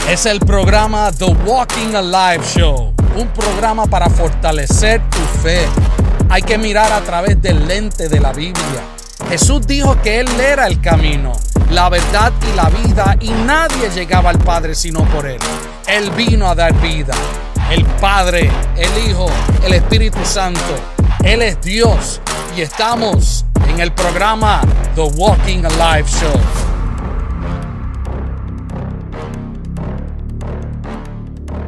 Es el programa The Walking Alive Show, un programa para fortalecer tu fe. Hay que mirar a través del lente de la Biblia. Jesús dijo que Él era el camino, la verdad y la vida, y nadie llegaba al Padre sino por Él. Él vino a dar vida. El Padre, el Hijo, el Espíritu Santo. Él es Dios y estamos en el programa The Walking Alive Show.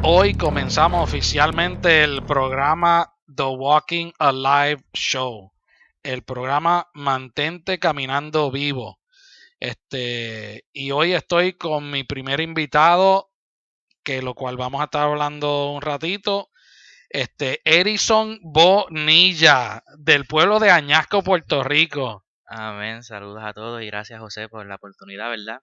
Hoy comenzamos oficialmente el programa The Walking Alive Show. El programa Mantente Caminando Vivo. Y hoy estoy con mi primer invitado, que lo cual vamos a estar hablando un ratito. Erison Bonilla, del pueblo de Añasco, Puerto Rico. Amén, saludos a todos y gracias, José, por la oportunidad, ¿verdad?,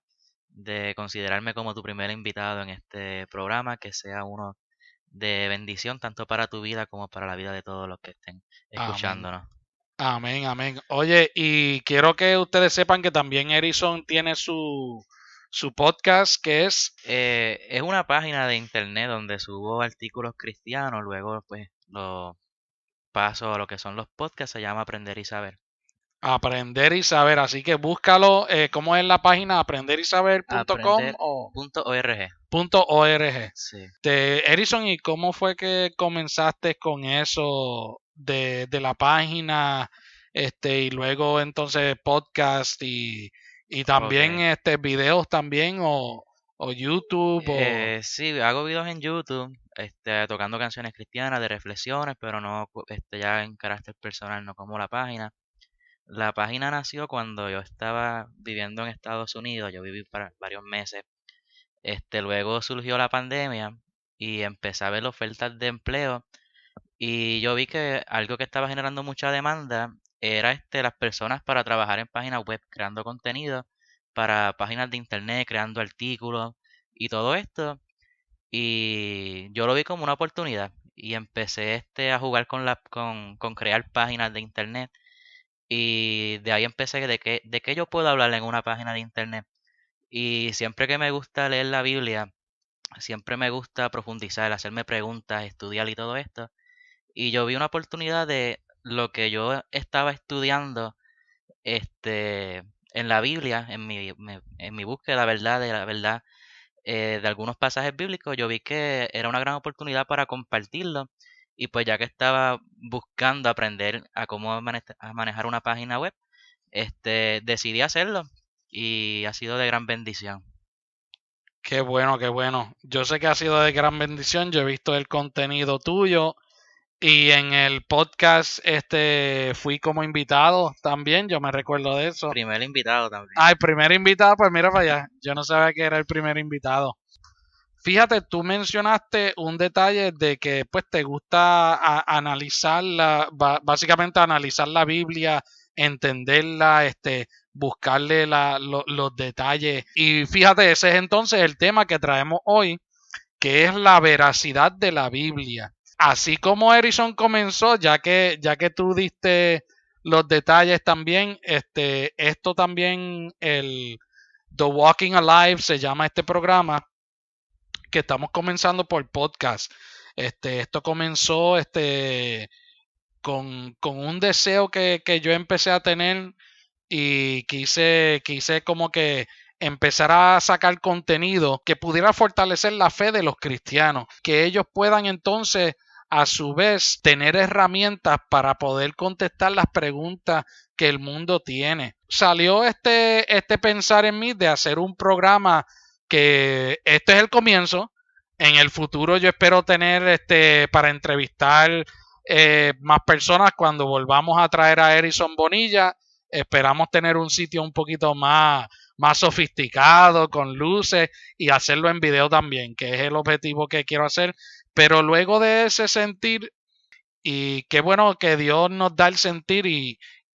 de considerarme como tu primer invitado en este programa, que sea uno de bendición tanto para tu vida como para la vida de todos los que estén escuchándonos. Amén, amén. Oye, y quiero que ustedes sepan que también Erison tiene su podcast, que es una página de internet donde subo artículos cristianos, luego pues lo paso a lo que son los podcasts, se llama Aprender y Saber. Aprender y Saber, así que búscalo. ¿Cómo es la página? aprenderisaber.com o .org. .org. Sí. Erison, ¿y cómo fue que comenzaste con eso de la página? Y luego entonces podcast y también videos también o YouTube Sí, hago videos en YouTube, tocando canciones cristianas de reflexiones, pero no ya en carácter personal, no como la página. La página nació cuando yo estaba viviendo en Estados Unidos, yo viví para varios meses. Luego surgió la pandemia y empecé a ver ofertas de empleo y yo vi que algo que estaba generando mucha demanda era las personas para trabajar en páginas web, creando contenido para páginas de internet, creando artículos y todo esto. Y yo lo vi como una oportunidad y empecé a jugar con crear páginas de internet. Y de ahí empecé de qué yo puedo hablar en una página de internet. Y siempre que me gusta leer la Biblia, siempre me gusta profundizar, hacerme preguntas, estudiar y todo esto. Y yo vi una oportunidad de lo que yo estaba estudiando en la Biblia, en mi búsqueda, ¿verdad?, de la verdad, de algunos pasajes bíblicos. Yo vi que era una gran oportunidad para compartirlo. Y pues ya que estaba buscando aprender a cómo a manejar una página web, decidí hacerlo y ha sido de gran bendición. Qué bueno, qué bueno. Yo sé que ha sido de gran bendición. Yo he visto el contenido tuyo y en el podcast fui como invitado también. Yo me recuerdo de eso. Primer invitado también. Ah, el primer invitado, pues mira para allá. Yo no sabía que era el primer invitado. Fíjate, tú mencionaste un detalle de que pues te gusta básicamente analizar la Biblia, entenderla, buscarle los detalles. Y fíjate, ese es entonces el tema que traemos hoy, que es la veracidad de la Biblia. Así como Erison comenzó, ya que tú diste los detalles también, esto también, el The Walking Alive se llama este programa, que estamos comenzando por podcast. Esto comenzó con un deseo que yo empecé a tener y quise como que empezar a sacar contenido que pudiera fortalecer la fe de los cristianos, que ellos puedan entonces a su vez tener herramientas para poder contestar las preguntas que el mundo tiene. Salió este pensar en mí de hacer un programa que este es el comienzo. En el futuro yo espero tener para entrevistar más personas cuando volvamos a traer a Erison Bonilla. Esperamos tener un sitio un poquito más sofisticado, con luces, y hacerlo en video también, que es el objetivo que quiero hacer. Pero luego de ese sentir, y qué bueno que Dios nos da el sentir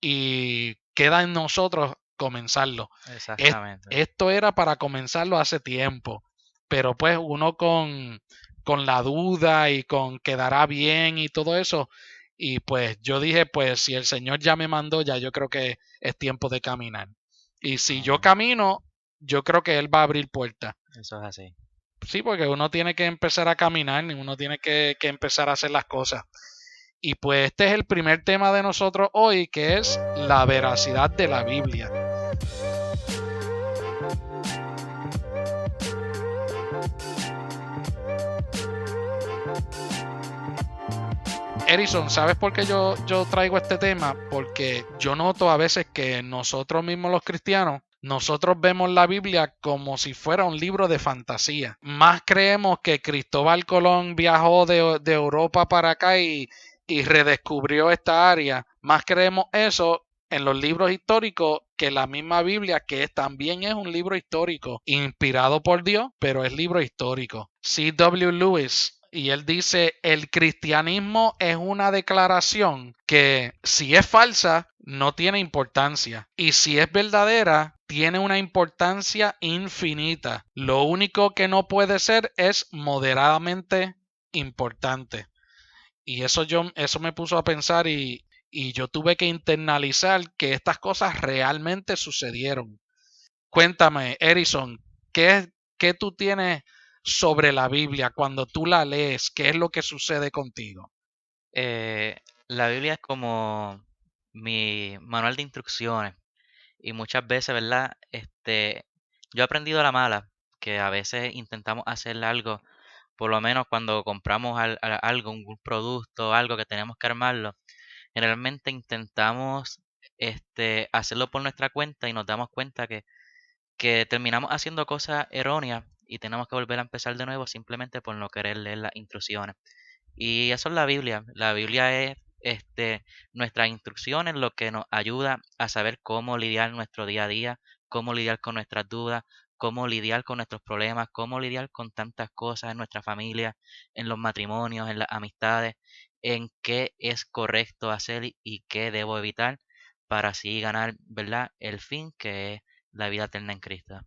y queda en nosotros comenzarlo. Exactamente. Esto era para comenzarlo hace tiempo, pero pues uno con la duda y con quedará bien y todo eso. Y pues yo dije, pues si el Señor ya me mandó, ya yo creo que es tiempo de caminar. Y si yo camino, yo creo que Él va a abrir puertas. Eso es así. Sí, porque uno tiene que empezar a caminar, uno tiene que empezar a hacer las cosas. Y pues este es el primer tema de nosotros hoy, que es la veracidad de la Biblia. Edison, ¿sabes por qué yo traigo este tema? Porque yo noto a veces que nosotros mismos los cristianos, nosotros vemos la Biblia como si fuera un libro de fantasía. Más creemos que Cristóbal Colón viajó de Europa para acá y redescubrió esta área. Más creemos eso en los libros históricos que la misma Biblia, que también es un libro histórico, inspirado por Dios, pero es libro histórico. C. W. Lewis, y él dice, el cristianismo es una declaración que si es falsa, no tiene importancia. Y si es verdadera, tiene una importancia infinita. Lo único que no puede ser es moderadamente importante. Y eso me puso a pensar y yo tuve que internalizar que estas cosas realmente sucedieron. Cuéntame, Edison, ¿qué tú tienes sobre la Biblia cuando tú la lees? ¿Qué es lo que sucede contigo? Eh, la Biblia es como mi manual de instrucciones y muchas veces, ¿verdad? Yo he aprendido a la mala que a veces intentamos hacer algo, por lo menos cuando compramos algo, un producto, algo que tenemos que armarlo, generalmente intentamos hacerlo por nuestra cuenta y nos damos cuenta que terminamos haciendo cosas erróneas y tenemos que volver a empezar de nuevo simplemente por no querer leer las instrucciones. Y eso es la Biblia. La Biblia es nuestras instrucciones, lo que nos ayuda a saber cómo lidiar nuestro día a día, cómo lidiar con nuestras dudas, cómo lidiar con nuestros problemas, cómo lidiar con tantas cosas en nuestra familia, en los matrimonios, en las amistades, en qué es correcto hacer y qué debo evitar para así ganar, ¿verdad? El fin que es la vida eterna en Cristo.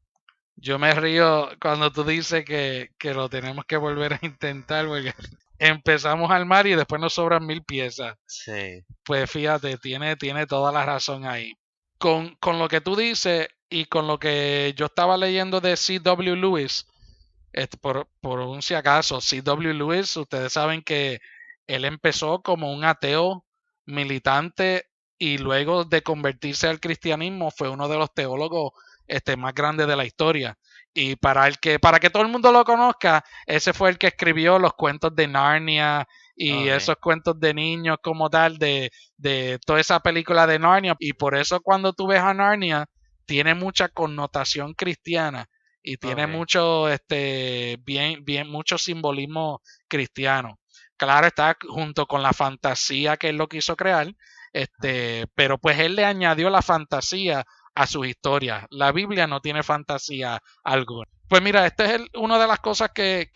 Yo me río cuando tú dices que lo tenemos que volver a intentar porque empezamos al mar y después nos sobran 1000 piezas. Sí. Pues fíjate, tiene toda la razón ahí. Con lo que tú dices y con lo que yo estaba leyendo de C. W. Lewis, por un si acaso, C. W. Lewis, ustedes saben que él empezó como un ateo militante y luego de convertirse al cristianismo fue uno de los teólogos más grandes de la historia. Y para que todo el mundo lo conozca, ese fue el que escribió los cuentos de Narnia y Ok. esos cuentos de niños como tal, de toda esa película de Narnia. Y por eso cuando tú ves a Narnia, tiene mucha connotación cristiana y tiene Ok. mucho, mucho simbolismo cristiano. Claro, está junto con la fantasía que él lo quiso crear, Ajá. pero pues él le añadió la fantasía a sus historias. La Biblia no tiene fantasía alguna. Pues mira, una de las cosas que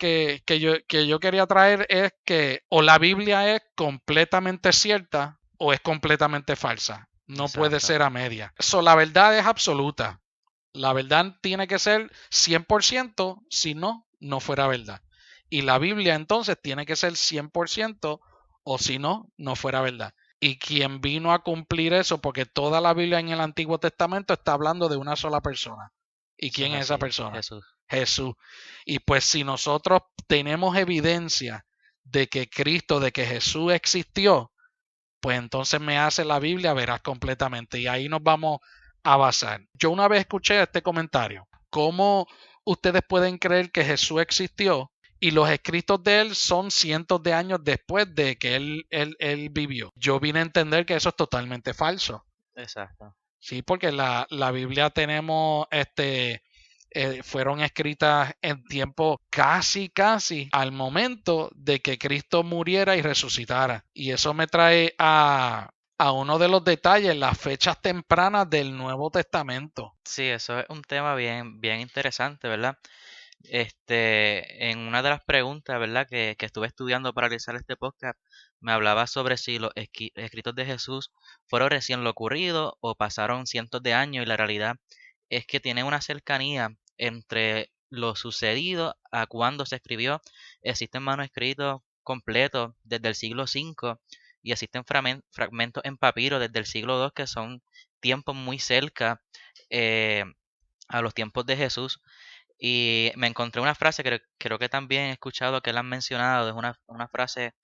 yo quería traer es que o la Biblia es completamente cierta o es completamente falsa. No puede Exacto. ser a media. La verdad es absoluta. La verdad tiene que ser 100%, si no, no fuera verdad. Y la Biblia entonces tiene que ser 100% o si no, no fuera verdad. Y quien vino a cumplir eso, porque toda la Biblia en el Antiguo Testamento está hablando de una sola persona. ¿Y Eso es quién es esa así. persona? Jesús. Jesús. Y pues si nosotros tenemos evidencia de que Cristo, de que Jesús existió, pues entonces me hace la Biblia verás completamente. Y ahí nos vamos a basar. Yo una vez escuché este comentario. ¿Cómo ustedes pueden creer que Jesús existió y los escritos de él son cientos de años después de que él vivió? Yo vine a entender que eso es totalmente falso. Exacto. Sí, porque la Biblia tenemos, fueron escritas en tiempo casi al momento de que Cristo muriera y resucitara. Y eso me trae a uno de los detalles, las fechas tempranas del Nuevo Testamento. Sí, eso es un tema bien, bien interesante, ¿verdad? En una de las preguntas, ¿verdad? Que estuve estudiando para realizar este podcast, me hablaba sobre si los escritos de Jesús fueron recién lo ocurrido o pasaron cientos de años y la realidad es que tiene una cercanía entre lo sucedido a cuando se escribió. Existen manuscritos completos desde el siglo V y existen fragmentos en papiro desde el siglo II que son tiempos muy cerca eh, a los tiempos de Jesús. Y me encontré una frase que creo que también he escuchado que la han mencionado, es una frase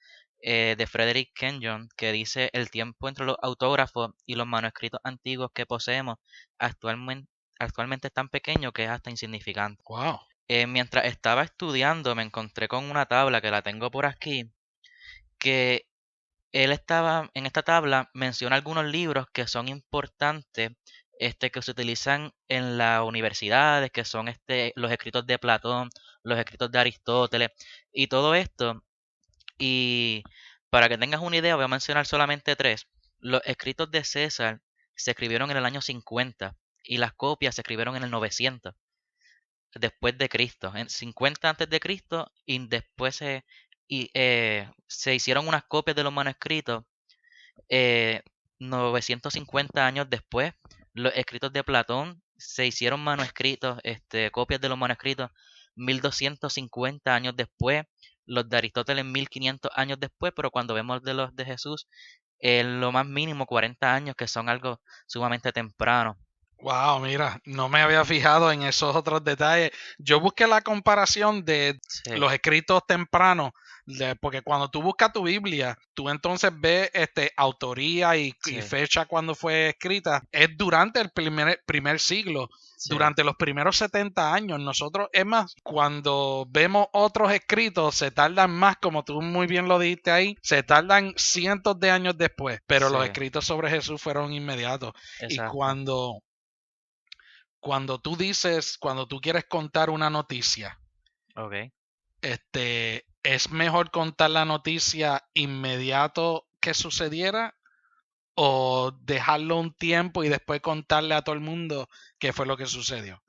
de Frederick Kenyon que dice: el tiempo entre los autógrafos y los manuscritos antiguos que poseemos actualmente es tan pequeño que es hasta insignificante. Wow. Mientras estaba estudiando me encontré con una tabla que la tengo por aquí, que en esta tabla menciona algunos libros que son importantes, que se utilizan en las universidades, que son los escritos de Platón, los escritos de Aristóteles y todo esto. Y para que tengas una idea, voy a mencionar solamente tres. Los escritos de César se escribieron en el año 50 y las copias se escribieron en el 900 después de Cristo, en 50 antes de Cristo, y después se hicieron unas copias de los manuscritos 950 años después. Los escritos de Platón se hicieron manuscritos, copias de los manuscritos 1250 años después, los de Aristóteles 1500 años después, pero cuando vemos de los de Jesús, lo más mínimo 40 años, que son algo sumamente temprano. Wow, mira, no me había fijado en esos otros detalles. Yo busqué la comparación de Sí, los escritos tempranos, porque cuando tú buscas tu Biblia, tú entonces ves autoría y sí, fecha cuando fue escrita. Es durante el primer siglo, sí, durante los primeros 70 años. Nosotros, es más, cuando vemos otros escritos, se tardan más, como tú muy bien lo dijiste ahí, se tardan cientos de años después, pero sí, los escritos sobre Jesús fueron inmediatos. Y exacto. cuando tú dices, cuando tú quieres contar una noticia, Ok. ¿es mejor contar la noticia inmediato que sucediera o dejarlo un tiempo y después contarle a todo el mundo qué fue lo que sucedió?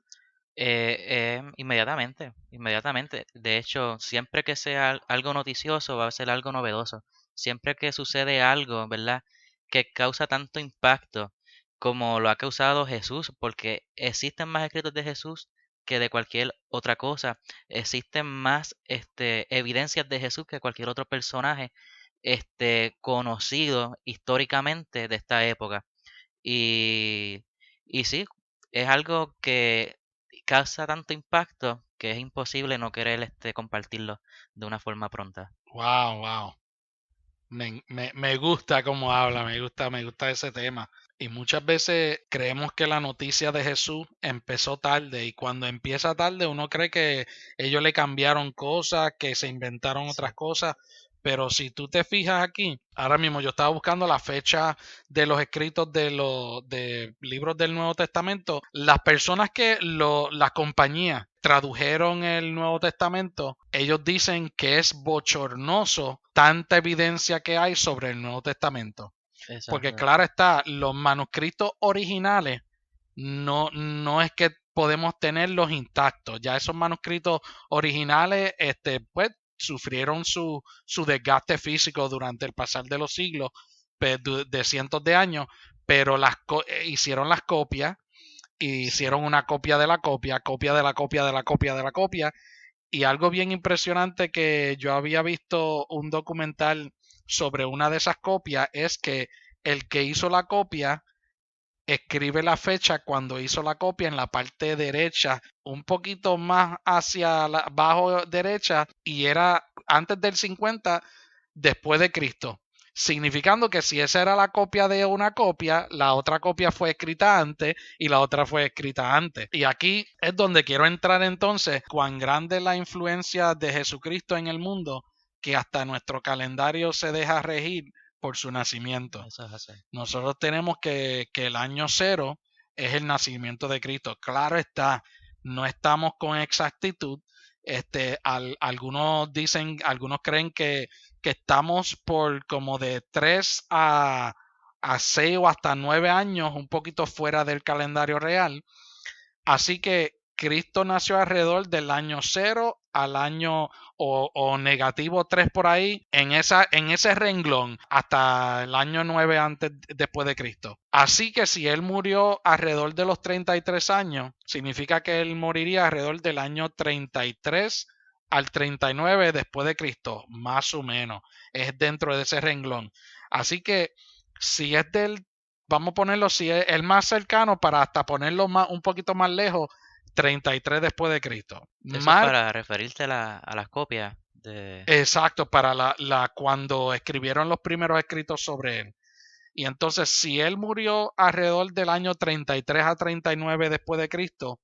Inmediatamente, inmediatamente. De hecho, siempre que sea algo noticioso, va a ser algo novedoso. Siempre que sucede algo, ¿verdad? Que causa tanto impacto como lo ha causado Jesús, porque existen más escritos de Jesús que de cualquier otra cosa. Existen más, evidencias de Jesús que cualquier otro personaje, conocido históricamente de esta época. Y, y sí, es algo que causa tanto impacto que es imposible no querer compartirlo de una forma pronta. Wow, wow. Me gusta cómo habla, me gusta ese tema. Y muchas veces creemos que la noticia de Jesús empezó tarde y cuando empieza tarde uno cree que ellos le cambiaron cosas, que se inventaron Sí, otras cosas, pero si tú te fijas aquí, ahora mismo yo estaba buscando la fecha de los escritos de los de libros del Nuevo Testamento, las personas las compañías tradujeron el Nuevo Testamento, ellos dicen que es bochornoso tanta evidencia que hay sobre el Nuevo Testamento. Porque exacto. claro está, los manuscritos originales no es que podemos tenerlos intactos. Ya esos manuscritos originales, pues, sufrieron su desgaste físico durante el pasar de los siglos, de cientos de años, pero hicieron las copias, y Sí, hicieron una copia de la copia, copia de la copia de la copia de la copia, y algo bien impresionante que yo había visto un documental sobre una de esas copias es que el que hizo la copia escribe la fecha cuando hizo la copia en la parte derecha, un poquito más hacia la abajo derecha, y era antes del 50 después de Cristo. Significando que si esa era la copia de una copia, la otra copia fue escrita antes y la otra fue escrita antes. Y aquí es donde quiero entrar entonces, cuán grande es la influencia de Jesucristo en el mundo, que hasta nuestro calendario se deja regir por su nacimiento. eso es así. Nosotros tenemos que el año cero es el nacimiento de Cristo. Claro está, no estamos con exactitud. Algunos dicen, algunos creen que estamos por como de 3 a 6 o hasta 9 años, un poquito fuera del calendario real. Así que Cristo nació alrededor del año cero al año o negativo 3 por ahí, en ese renglón, hasta el año 9 antes, después de Cristo. Así que si él murió alrededor de los 33 años, significa que él moriría alrededor del año 33 al 39 después de Cristo, más o menos. Es dentro de ese renglón. Así que si es vamos a ponerlo, si es el más cercano para hasta ponerlo más, un poquito más lejos, 33 después de Cristo. Eso es para referirte a las copias de... Exacto, para cuando escribieron los primeros escritos sobre él. Y entonces, si él murió alrededor del año 33 a 39 después de Cristo,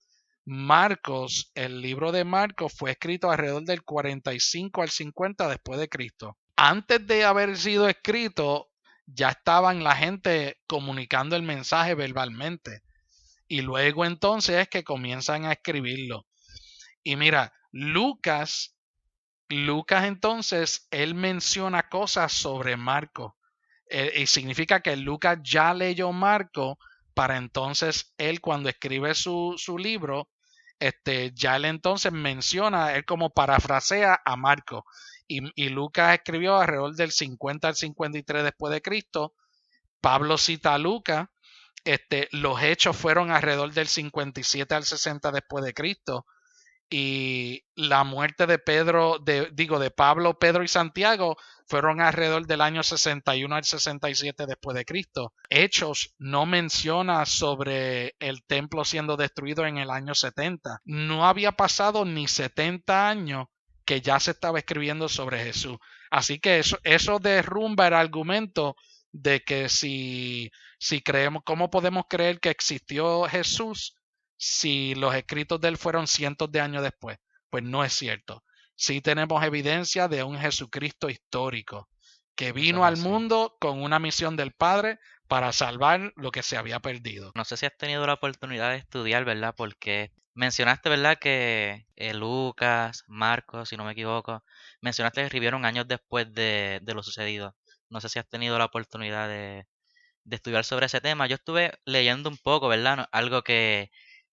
Marcos, el libro de Marcos fue escrito alrededor del 45 al 50 después de Cristo. Antes de haber sido escrito, ya estaban la gente comunicando el mensaje verbalmente. Y luego entonces es que comienzan a escribirlo. Y mira, Lucas entonces, él menciona cosas sobre Marcos. Y significa que Lucas ya leyó Marco para entonces él cuando escribe su libro, ya él entonces menciona, él como parafrasea a Marco. Y Lucas escribió alrededor del 50 al 53 después de Cristo. Pablo cita a Lucas. Los hechos fueron alrededor del 57 al 60 después de Cristo. Y la muerte de de Pablo, Pedro y Santiago fueron alrededor del año 61 al 67 después de Cristo. Hechos no menciona sobre el templo siendo destruido en el año 70. No había pasado ni 70 años que ya se estaba escribiendo sobre Jesús. Así que eso derrumba el argumento de que si creemos, ¿cómo podemos creer que existió Jesús si los escritos de él fueron cientos de años después? Pues no es cierto. Sí tenemos evidencia de un Jesucristo histórico que vino al mundo con una misión del Padre para salvar lo que se había perdido. No sé si has tenido la oportunidad de estudiar, ¿verdad? Porque mencionaste, ¿verdad? Que Lucas, Marcos, si no me equivoco, mencionaste que escribieron años después de lo sucedido. No sé si has tenido la oportunidad de estudiar sobre ese tema. Yo estuve leyendo un poco, ¿verdad? Algo que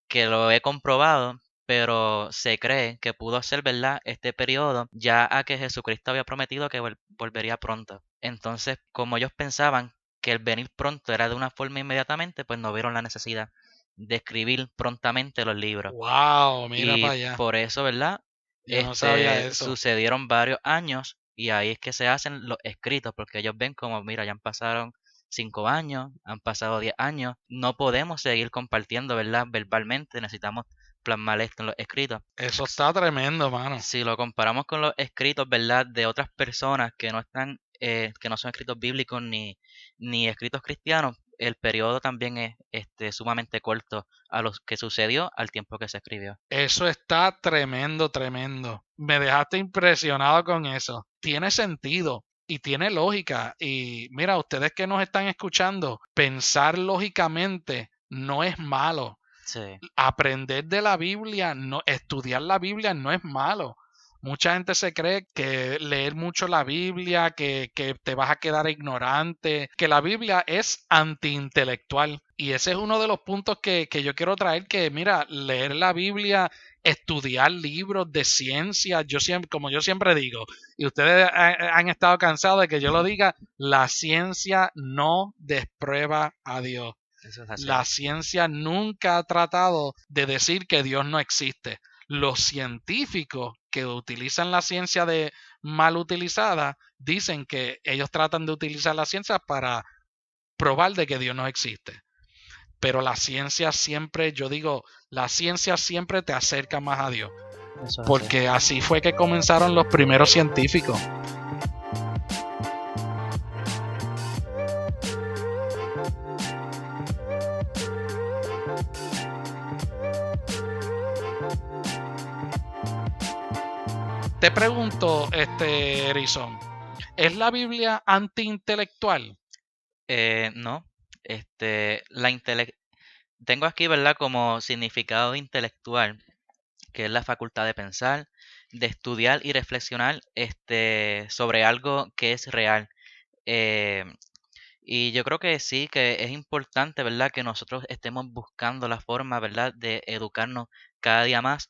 lo he comprobado, pero se cree que pudo ser, ¿verdad? Este periodo, ya a que Jesucristo había prometido que volvería pronto. Entonces, como ellos pensaban que el venir pronto era de una forma inmediatamente, pues no vieron la necesidad de escribir prontamente los libros. Wow, mira para Y allá. por eso, ¿verdad? Yo no sabía eso. Sucedieron varios años y ahí es que se hacen los escritos, porque ellos ven como, mira, ya pasaron 5 años, han pasado 10 años, no podemos seguir compartiendo, ¿verdad? Verbalmente, necesitamos plasmar esto en los escritos. Eso está tremendo, mano. Si lo comparamos con los escritos, ¿verdad? De otras personas que no están, que no son escritos bíblicos ni escritos cristianos, el periodo también es sumamente corto a lo que sucedió al tiempo que se escribió. Eso está tremendo, tremendo. Me dejaste impresionado con eso. Tiene sentido y tiene lógica. Y mira, ustedes que nos están escuchando, pensar lógicamente no es malo. Sí. Aprender de la Biblia, no, estudiar la Biblia no es malo. Mucha gente se cree que leer mucho la Biblia, que te vas a quedar ignorante, que la Biblia es antiintelectual. Y ese es uno de los puntos que yo quiero traer, que mira, leer la Biblia, estudiar libros de ciencia, como yo siempre digo, y ustedes han estado cansados de que yo lo diga, la ciencia no desprueba a Dios. Eso es así. La ciencia nunca ha tratado de decir que Dios no existe. Los científicos que utilizan la ciencia de mal utilizada dicen que ellos tratan de utilizar la ciencia para probar de que Dios no existe. Pero la ciencia siempre, yo digo, la ciencia siempre te acerca más a Dios. Porque así fue que comenzaron los primeros científicos. Te pregunto, Erison, ¿es la Biblia antiintelectual? No. Tengo aquí, ¿verdad? Como significado intelectual, que es la facultad de pensar, de estudiar y reflexionar sobre algo que es real. Eh, y yo creo que sí, que es importante, ¿verdad? Que nosotros estemos buscando la forma, ¿verdad? De educarnos cada día más.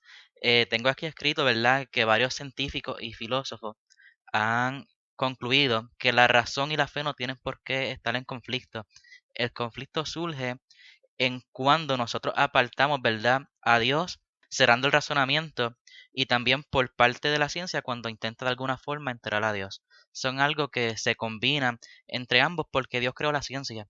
Tengo aquí escrito, ¿verdad? Que varios científicos y filósofos han concluido que la razón y la fe no tienen por qué estar en conflicto. El conflicto surge en cuando nosotros apartamos, ¿verdad?, a Dios, cerrando el razonamiento, y también por parte de la ciencia cuando intenta de alguna forma enterar a Dios. Son algo que se combinan entre ambos porque Dios creó la ciencia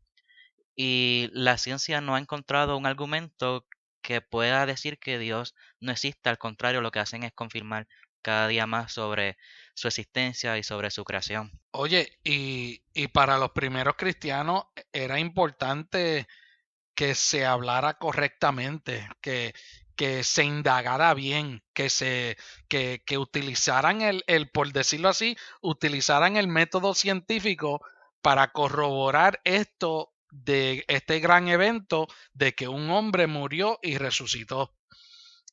y la ciencia no ha encontrado un argumento que pueda decir que Dios no existe, al contrario, lo que hacen es confirmar cada día más sobre su existencia y sobre su creación. Oye, y para los primeros cristianos era importante que se hablara correctamente, que se indagara bien, que utilizaran por decirlo así, utilizaran el método científico para corroborar esto de este gran evento de que un hombre murió y resucitó.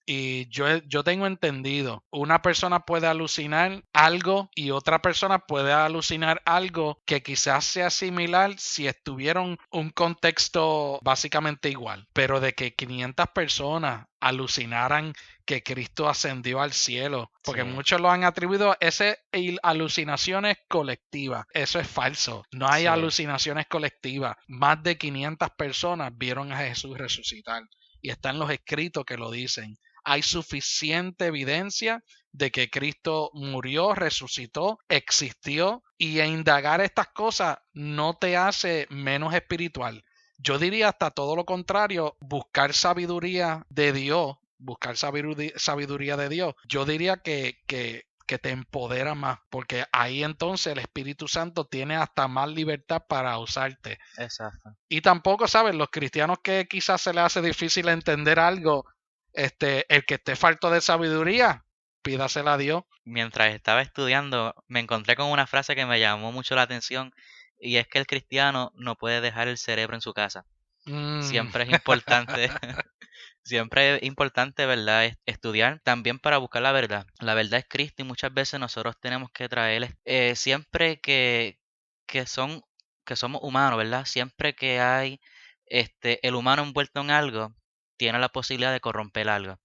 Y yo tengo entendido, una persona puede alucinar algo y otra persona puede alucinar algo que quizás sea similar si estuvieron un contexto básicamente igual, pero de que 500 personas alucinaran que Cristo ascendió al cielo, porque Sí, muchos lo han atribuido a ese alucinaciones colectivas. Eso es falso. No hay sí, alucinaciones colectivas. Más de 500 personas vieron a Jesús resucitar y están los escritos que lo dicen. Hay suficiente evidencia de que Cristo murió, resucitó, existió, y indagar estas cosas no te hace menos espiritual. Yo diría hasta todo lo contrario, buscar sabiduría de Dios, buscar sabiduría de Dios, yo diría que te empodera más, porque ahí entonces el Espíritu Santo tiene hasta más libertad para usarte. exacto. Y tampoco, ¿sabes? Los cristianos que quizás se les hace difícil entender algo, el que esté falto de sabiduría, pídasela a Dios. Mientras estaba estudiando, me encontré con una frase que me llamó mucho la atención y es que el cristiano no puede dejar el cerebro en su casa. Mm, Siempre es importante, siempre es importante, ¿verdad? Estudiar también para buscar la verdad. La verdad es Cristo y muchas veces nosotros tenemos que traer, siempre que son, que somos humanos, ¿verdad? Siempre que hay, el humano envuelto en algo, tiene la posibilidad de corromper algo.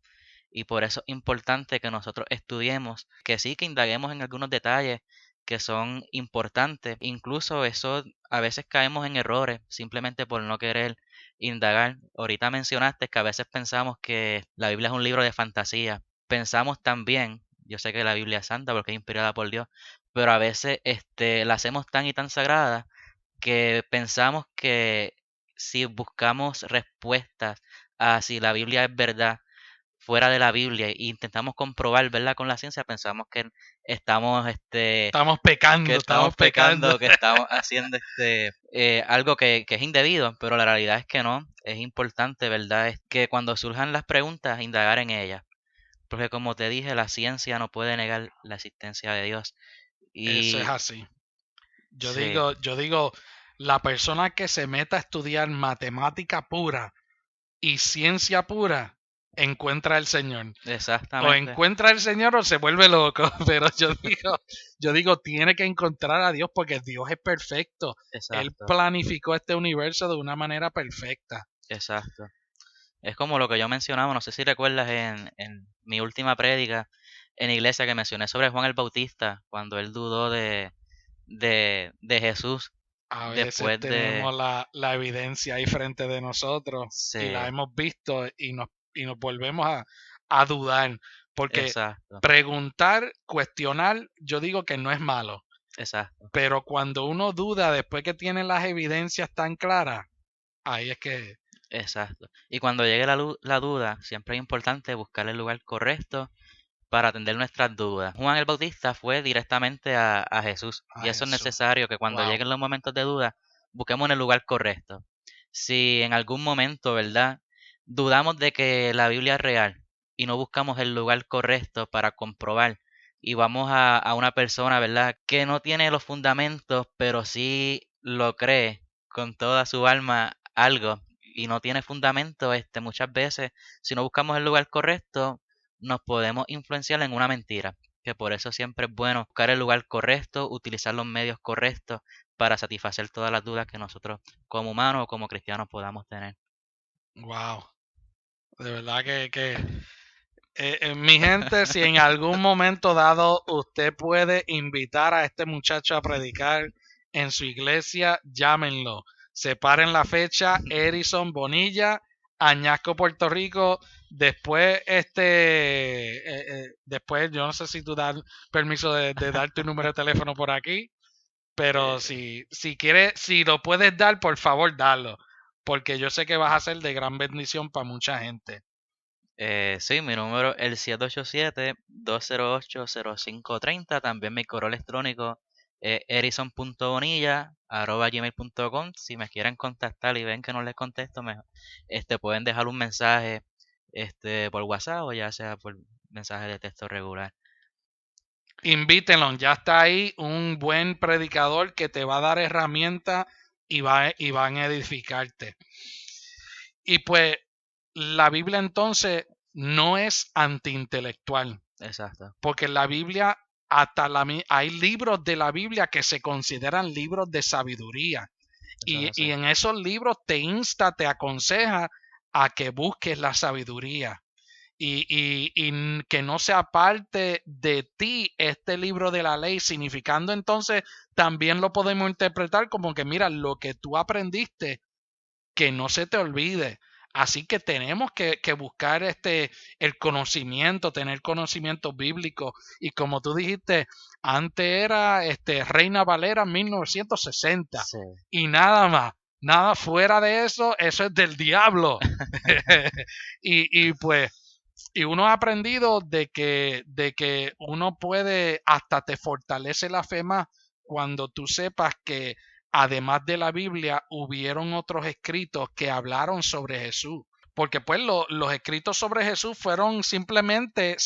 Y por eso es importante que nosotros estudiemos, que sí, que indaguemos en algunos detalles que son importantes. Incluso eso a veces caemos en errores simplemente por no querer indagar. Ahorita mencionaste que a veces pensamos que la Biblia es un libro de fantasía. Pensamos también, yo sé que la Biblia es santa porque es inspirada por Dios, pero a veces la hacemos tan y tan sagrada que pensamos que si buscamos respuestas a si la Biblia es verdad, fuera de la Biblia e intentamos comprobar, ¿verdad? Con la ciencia, pensamos que estamos, que estamos estamos pecando. pecando, que estamos haciendo algo que es indebido, pero la realidad es que no. Es importante, ¿verdad? Es que cuando surjan las preguntas, indagar en ellas. Porque como te dije, la ciencia no puede negar la existencia de Dios. Eso es Y así. sí, Yo digo, la persona que se meta a estudiar matemática pura y ciencia pura, encuentra al Señor. O exactamente, encuentra al Señor o se vuelve loco. Pero yo digo, tiene que encontrar a Dios porque Dios es perfecto. Él exacto, planificó este universo de una manera perfecta. exacto. Es como lo que yo mencionaba, no sé si recuerdas en mi última prédica en iglesia que mencioné sobre Juan el Bautista, cuando él dudó de Jesús A veces después de... tenemos la evidencia ahí frente de nosotros y la Sí, hemos visto y nos volvemos a dudar. Porque exacto, preguntar, cuestionar, yo digo que no es malo. exacto, Pero cuando uno duda después que tiene las evidencias tan claras, ahí es que... exacto. Y cuando llegue la duda, siempre es importante buscar el lugar correcto para atender nuestras dudas. Juan el Bautista fue directamente a Jesús y Ay, eso es eso. necesario que cuando Wow. lleguen los momentos de duda, busquemos en el lugar correcto. Si en algún momento, ¿verdad? Dudamos de que la Biblia es real y no buscamos el lugar correcto para comprobar y vamos a una persona, ¿verdad? Que no tiene los fundamentos, pero sí lo cree con toda su alma algo y no tiene fundamento, muchas veces, si no buscamos el lugar correcto, nos podemos influenciar en una mentira, que por eso siempre es bueno buscar el lugar correcto, utilizar los medios correctos para satisfacer todas las dudas que nosotros como humanos o como cristianos podamos tener. Wow. De verdad que mi gente, si en algún momento dado usted puede invitar a este muchacho a predicar en su iglesia, llámenlo. Separen la fecha, Edison Bonilla, Añasco, Puerto Rico. Después, después, yo no sé si tú das permiso de dar tu número de teléfono por aquí, pero Eh, si quieres, si lo puedes dar, por favor, dalo, porque yo sé que vas a ser de gran bendición para mucha gente. Sí, mi número es el 787-208-0530. También mi correo electrónico es erison.bonilla@gmail.com. Si me quieren contactar y ven que no les contesto, pueden dejar un mensaje por WhatsApp o ya sea por mensaje de texto regular. Invítenlo, ya está ahí un buen predicador que te va a dar herramientas y van a edificarte. Y pues la Biblia entonces no es antiintelectual, Exacto. porque la Biblia, hay libros de la Biblia que se consideran libros de sabiduría. Eso es Y así. en esos libros te insta, te aconseja a que busques la sabiduría. Y que no sea parte de ti este libro de la ley, significando entonces también lo podemos interpretar como que mira, lo que tú aprendiste, que no se te olvide. Así que tenemos que buscar el conocimiento, tener conocimiento bíblico. Y como tú dijiste, antes era Reina Valera 1960 Sí. y nada más. Nada fuera de eso, eso es del diablo. y pues y uno ha aprendido de que uno puede, hasta te fortalece la fe más cuando tú sepas que además de la Biblia hubieron otros escritos que hablaron sobre Jesús. Porque pues los escritos sobre Jesús fueron simplemente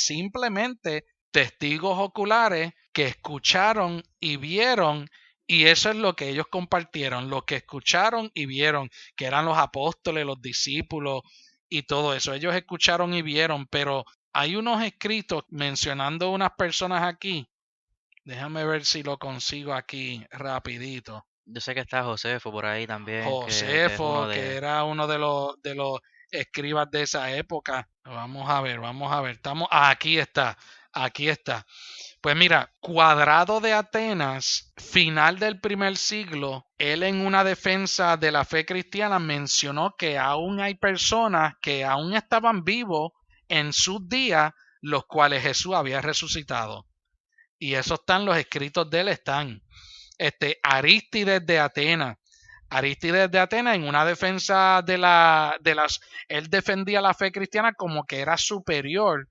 testigos oculares que escucharon y vieron, y eso es lo que ellos compartieron, lo que escucharon y vieron, que eran los apóstoles, los discípulos, y todo eso. Ellos escucharon y vieron, pero hay unos escritos mencionando unas personas aquí. Déjame ver si lo consigo aquí rapidito. Yo sé que está Josefo por ahí también, que es uno Josefo, que de... era uno de los escribas de esa época. Vamos a ver, vamos a ver. aquí está, aquí está. Pues mira, Cuadrado de Atenas, final del primer siglo, él en una defensa de la fe cristiana mencionó que aún hay personas que aún estaban vivos en sus días, los cuales Jesús había resucitado. Y eso están los escritos de él, están. Arístides de Atenas. Arístides de Atenas en una defensa él defendía la fe cristiana como que era superior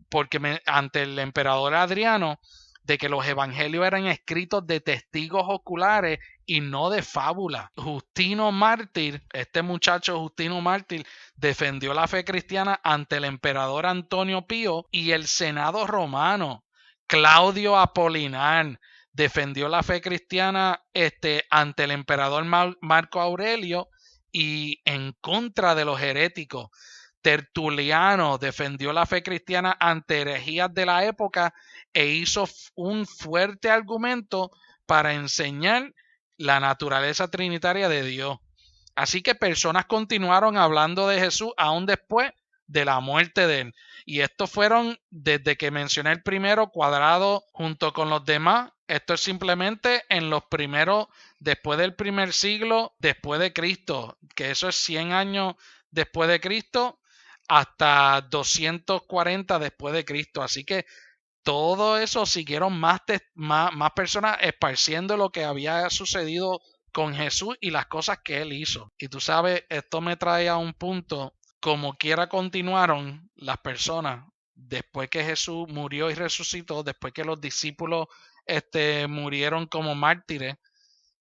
porque ante el emperador Adriano, de que los evangelios eran escritos de testigos oculares y no de fábula. Justino Mártir, este muchacho Justino Mártir, defendió la fe cristiana ante el emperador Antonio Pío y el senado romano. Claudio Apolinar defendió la fe cristiana ante el emperador Marco Aurelio y en contra de los heréticos. Tertuliano defendió la fe cristiana ante herejías de la época e hizo un fuerte argumento para enseñar la naturaleza trinitaria de Dios. Así que personas continuaron hablando de Jesús aún después de la muerte de él. Y estos fueron, desde que mencioné el primero, Cuadrado junto con los demás. Esto es simplemente en los primeros, después del primer siglo, después de Cristo, que eso es 100 años después de Cristo hasta 240 después de Cristo. Así que todo eso siguieron más personas esparciendo lo que había sucedido con Jesús y las cosas que él hizo. Y tú sabes, esto me trae a un punto, como quiera continuaron las personas después que Jesús murió y resucitó, después que los discípulos murieron como mártires,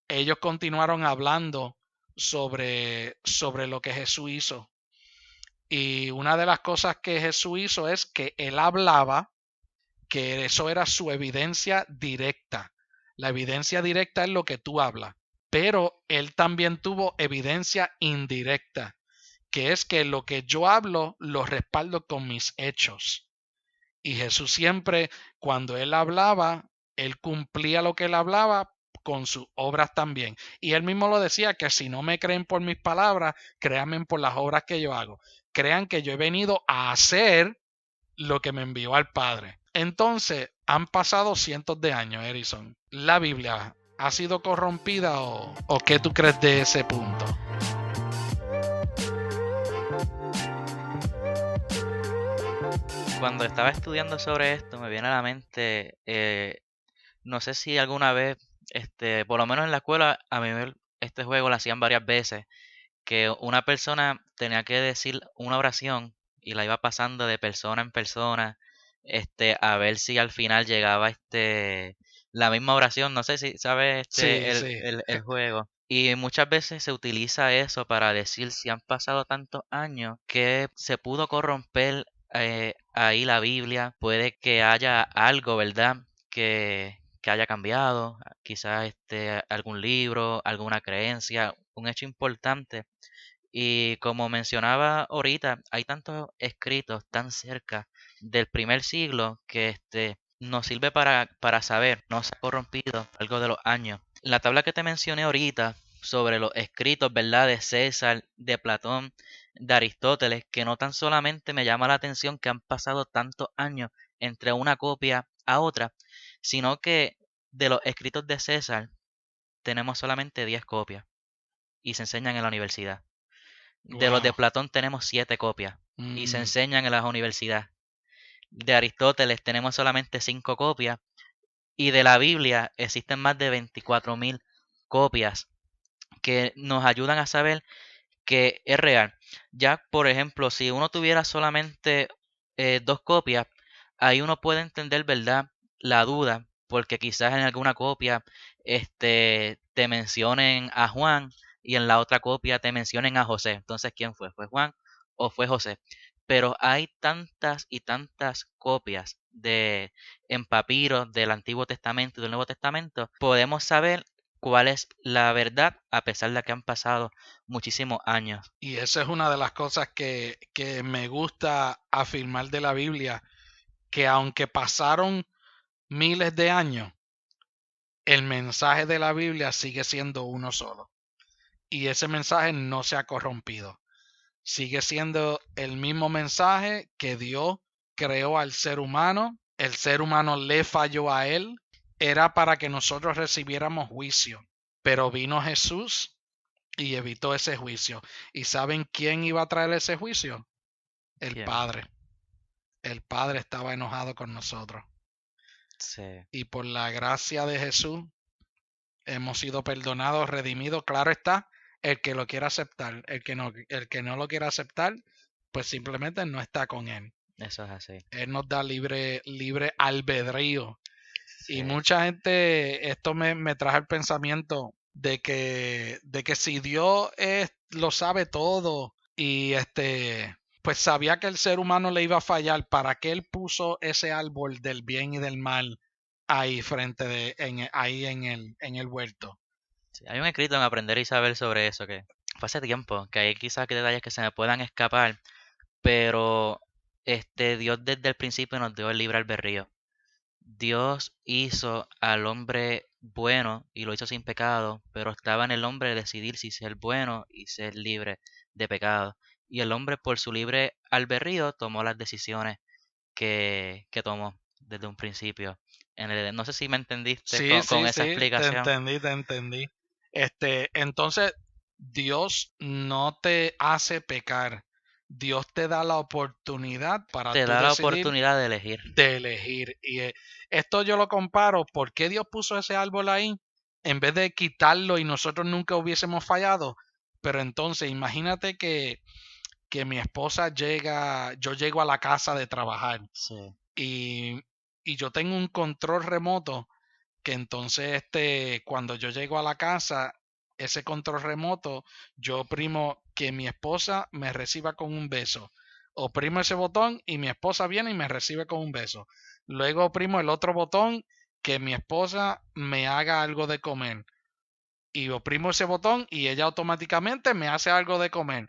ellos continuaron hablando sobre lo que Jesús hizo. Y una de las cosas que Jesús hizo es que él hablaba, que eso era su evidencia directa. La evidencia directa es lo que tú hablas, pero él también tuvo evidencia indirecta, que es que lo que yo hablo lo respaldo con mis hechos. Y Jesús siempre, cuando él hablaba, él cumplía lo que él hablaba con sus obras también. Y él mismo lo decía, que si no me creen por mis palabras, créanme por las obras que yo hago. Crean que yo he venido a hacer lo que me envió al Padre. Entonces, han pasado cientos de años, Erison. ¿La Biblia ha sido corrompida o qué tú crees de ese punto? Cuando estaba estudiando sobre esto, me viene a la mente, no sé si alguna vez, por lo menos en la escuela, a mí este juego lo hacían varias veces, que una persona tenía que decir una oración y la iba pasando de persona en persona, a ver si al final llegaba la misma oración. No sé si sabes Sí, sí. el juego. Y muchas veces se utiliza eso para decir si han pasado tantos años que se pudo corromper ahí la Biblia, puede que haya algo, ¿verdad? Que haya cambiado, quizás algún libro, alguna creencia, un hecho importante. Y como mencionaba ahorita, hay tantos escritos tan cerca del primer siglo que nos sirve para saber, no se ha corrompido algo de los años. La tabla que te mencioné ahorita sobre los escritos, ¿verdad? De César, de Platón, de Aristóteles, que no tan solamente me llama la atención que han pasado tantos años entre una copia a otra, sino que de los escritos de César tenemos solamente 10 copias y se enseñan en la universidad. De los de Wow. Platón tenemos 7 copias y se Mm, enseñan en las universidades. De Aristóteles tenemos solamente 5 copias y de la Biblia existen más de 24.000 copias que nos ayudan a saber que es real. Ya, por ejemplo, si uno tuviera solamente 2 copias, ahí uno puede entender, ¿verdad? La duda, porque quizás en alguna copia te mencionen a Juan y en la otra copia te mencionen a José. Entonces, ¿quién fue? ¿Fue Juan o fue José? Pero hay tantas y tantas copias en papiros del Antiguo Testamento y del Nuevo Testamento, podemos saber cuál es la verdad a pesar de que han pasado muchísimos años. y esa es una de las cosas que me gusta afirmar de la Biblia, que aunque pasaron miles de años, el mensaje de la Biblia sigue siendo uno solo. Y ese mensaje no se ha corrompido. Sigue siendo el mismo mensaje que Dios creó al ser humano. El ser humano le falló a él. Era para que nosotros recibiéramos juicio. Pero vino Jesús y evitó ese juicio. ¿Y saben quién iba a traer ese juicio? El ¿Quién? Padre. El Padre estaba enojado con nosotros. Sí, Y por la gracia de Jesús hemos sido perdonados, redimidos. Claro está, el que lo quiera aceptar. El que no lo quiera aceptar, pues simplemente no está con él. eso es así. Él nos da libre albedrío. Sí, Y mucha gente, esto me trae el pensamiento de que si Dios lo sabe todo y pues sabía que el ser humano le iba a fallar, ¿para qué él puso ese árbol del bien y del mal ahí ahí en el huerto? sí. Hay un escrito en Aprender y Saber sobre eso que fue hace tiempo, que hay quizás que detalles que se me puedan escapar, pero Dios desde el principio nos dio el libre albedrío. Dios hizo al hombre bueno y lo hizo sin pecado, pero estaba en el hombre decidir si ser bueno y ser libre de pecado. Y el hombre por su libre albedrío tomó las decisiones que tomó desde un principio. No sé si me entendiste Sí, con sí, esa sí, explicación. te entendí. Entonces, Dios no te hace pecar. Dios te da la oportunidad para Te tú da la decidir oportunidad de elegir. de elegir. Y esto yo lo comparo, ¿por qué Dios puso ese árbol ahí? En vez de quitarlo y nosotros nunca hubiésemos fallado. Pero entonces, imagínate que mi esposa yo llego a la casa de trabajar Sí, y, y yo tengo un control remoto que entonces cuando yo llego a la casa, ese control remoto, yo oprimo que mi esposa me reciba con un beso. Oprimo ese botón y mi esposa viene y me recibe con un beso. Luego oprimo el otro botón que mi esposa me haga algo de comer. Y oprimo ese botón y ella automáticamente me hace algo de comer.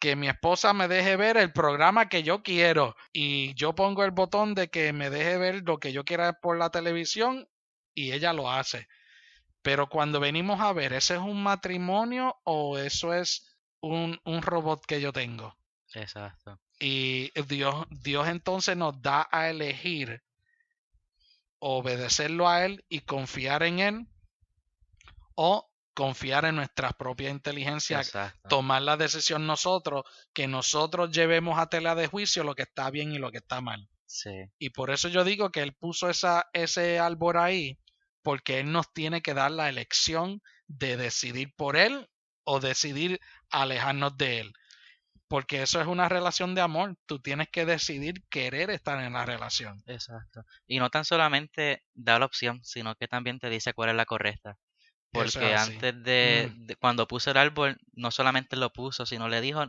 Que mi esposa me deje ver el programa que yo quiero y yo pongo el botón de que me deje ver lo que yo quiera por la televisión y ella lo hace. Pero cuando venimos a ver, ¿ese es un matrimonio o eso es un robot que yo tengo? exacto. Y Dios entonces nos da a elegir obedecerlo a Él y confiar en Él o confiar en nuestra propia inteligencia, Exacto. tomar la decisión nosotros, que nosotros llevemos a tela de juicio lo que está bien y lo que está mal. Sí, Y por eso yo digo que Él puso ese árbol ahí, porque Él nos tiene que dar la elección de decidir por Él o decidir alejarnos de Él. porque eso es una relación de amor. Tú tienes que decidir querer estar en la relación. Exacto. Y no tan solamente da la opción, sino que también te dice cuál es la correcta. Eso es Porque así. antes Mm, cuando puso el árbol, no solamente lo puso, sino le dijo,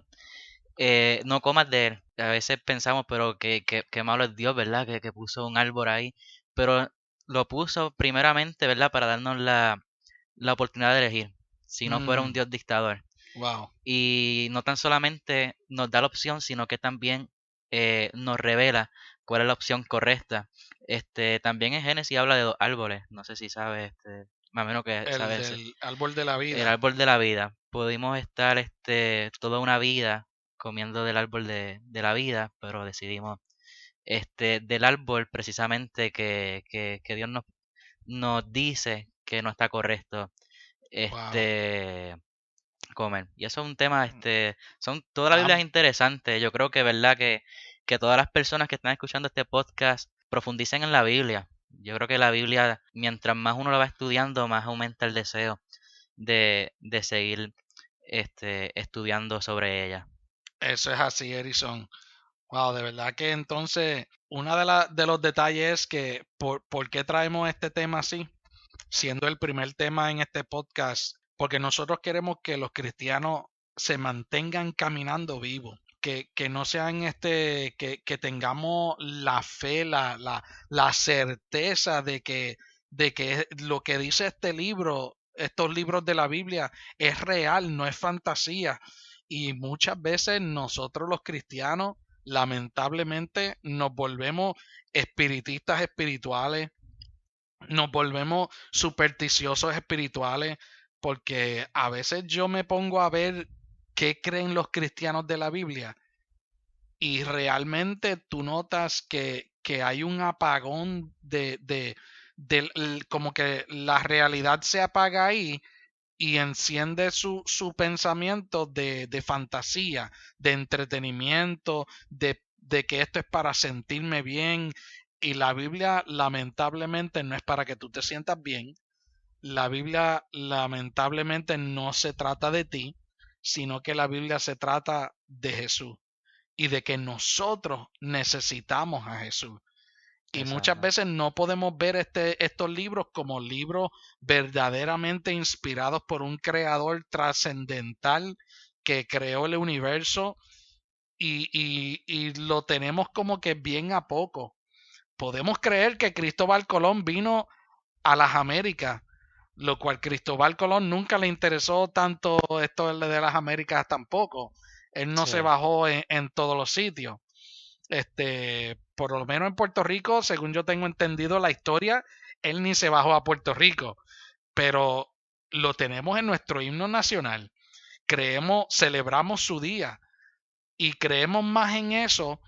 no comas de él. A veces pensamos, pero qué malo es Dios, ¿verdad? Que puso un árbol ahí. Pero lo puso primeramente, ¿verdad? Para darnos la oportunidad de elegir, si no fuera un mm, Dios dictador. wow. Y no tan solamente nos da la opción, sino que también nos revela cuál es la opción correcta. También en Génesis habla de dos árboles, no sé si sabes, más o menos que El sabes, del árbol de la el vida. árbol de la vida. Pudimos estar toda una vida comiendo del árbol de la vida, pero decidimos del árbol precisamente que Dios nos dice que no está correcto Wow. este comer. Y eso es un tema, toda la Ah, Biblia es interesante. Yo creo que, verdad, que todas las personas que están escuchando este podcast profundicen en la Biblia. Yo creo que la Biblia, mientras más uno la va estudiando, más aumenta el deseo de seguir estudiando sobre ella. eso es así, Erison. Wow, de verdad que entonces, una de los detalles es que por qué traemos este tema así, siendo el primer tema en este podcast, porque nosotros queremos que los cristianos se mantengan caminando vivos, que no sean que tengamos la fe, la certeza de que lo que dice este libro, estos libros de la Biblia, es real, no es fantasía. Y muchas veces nosotros los cristianos, lamentablemente, nos volvemos espiritistas espirituales, nos volvemos supersticiosos espirituales, porque a veces yo me pongo a ver qué creen los cristianos de la Biblia y realmente tú notas que hay un apagón como que la realidad se apaga ahí y enciende su pensamiento de fantasía, de entretenimiento, de que esto es para sentirme bien. Y la Biblia lamentablemente no es para que tú te sientas bien. La Biblia lamentablemente no se trata de ti, sino que la Biblia se trata de Jesús y de que nosotros necesitamos a Jesús. Y muchas Exacto. veces no podemos ver estos libros como libros verdaderamente inspirados por un creador trascendental que creó el universo y lo tenemos como que bien a poco. Podemos creer que Cristóbal Colón vino a las Américas, lo cual Cristóbal Colón nunca le interesó tanto esto de las Américas tampoco. Él no se Sí, bajó en todos los sitios. Por lo menos en Puerto Rico, según yo tengo entendido la historia, él ni se bajó a Puerto Rico, pero lo tenemos en nuestro himno nacional. Creemos, celebramos su día y creemos más en eso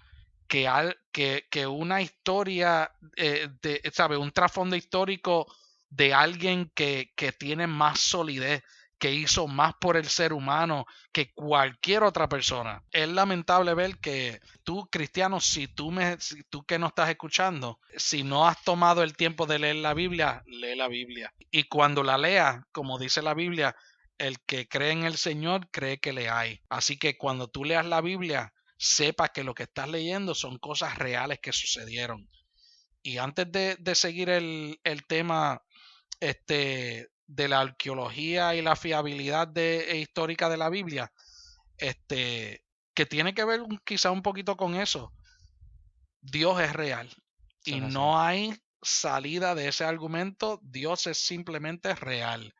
que una historia, ¿sabe? Un trasfondo histórico de alguien que tiene más solidez, que hizo más por el ser humano que cualquier otra persona. Es lamentable ver que tú, cristiano, si tú que no estás escuchando, si no has tomado el tiempo de leer la Biblia, lee la Biblia. Y cuando la leas, como dice la Biblia, el que cree en el Señor cree que le hay. Así que cuando tú leas la Biblia, sepa que lo que estás leyendo son cosas reales que sucedieron. Y antes de seguir el tema de la arqueología y la fiabilidad histórica de la Biblia, que tiene que ver quizá un poquito con eso, Dios es real eso y es así. no hay salida de ese argumento. Dios es simplemente real.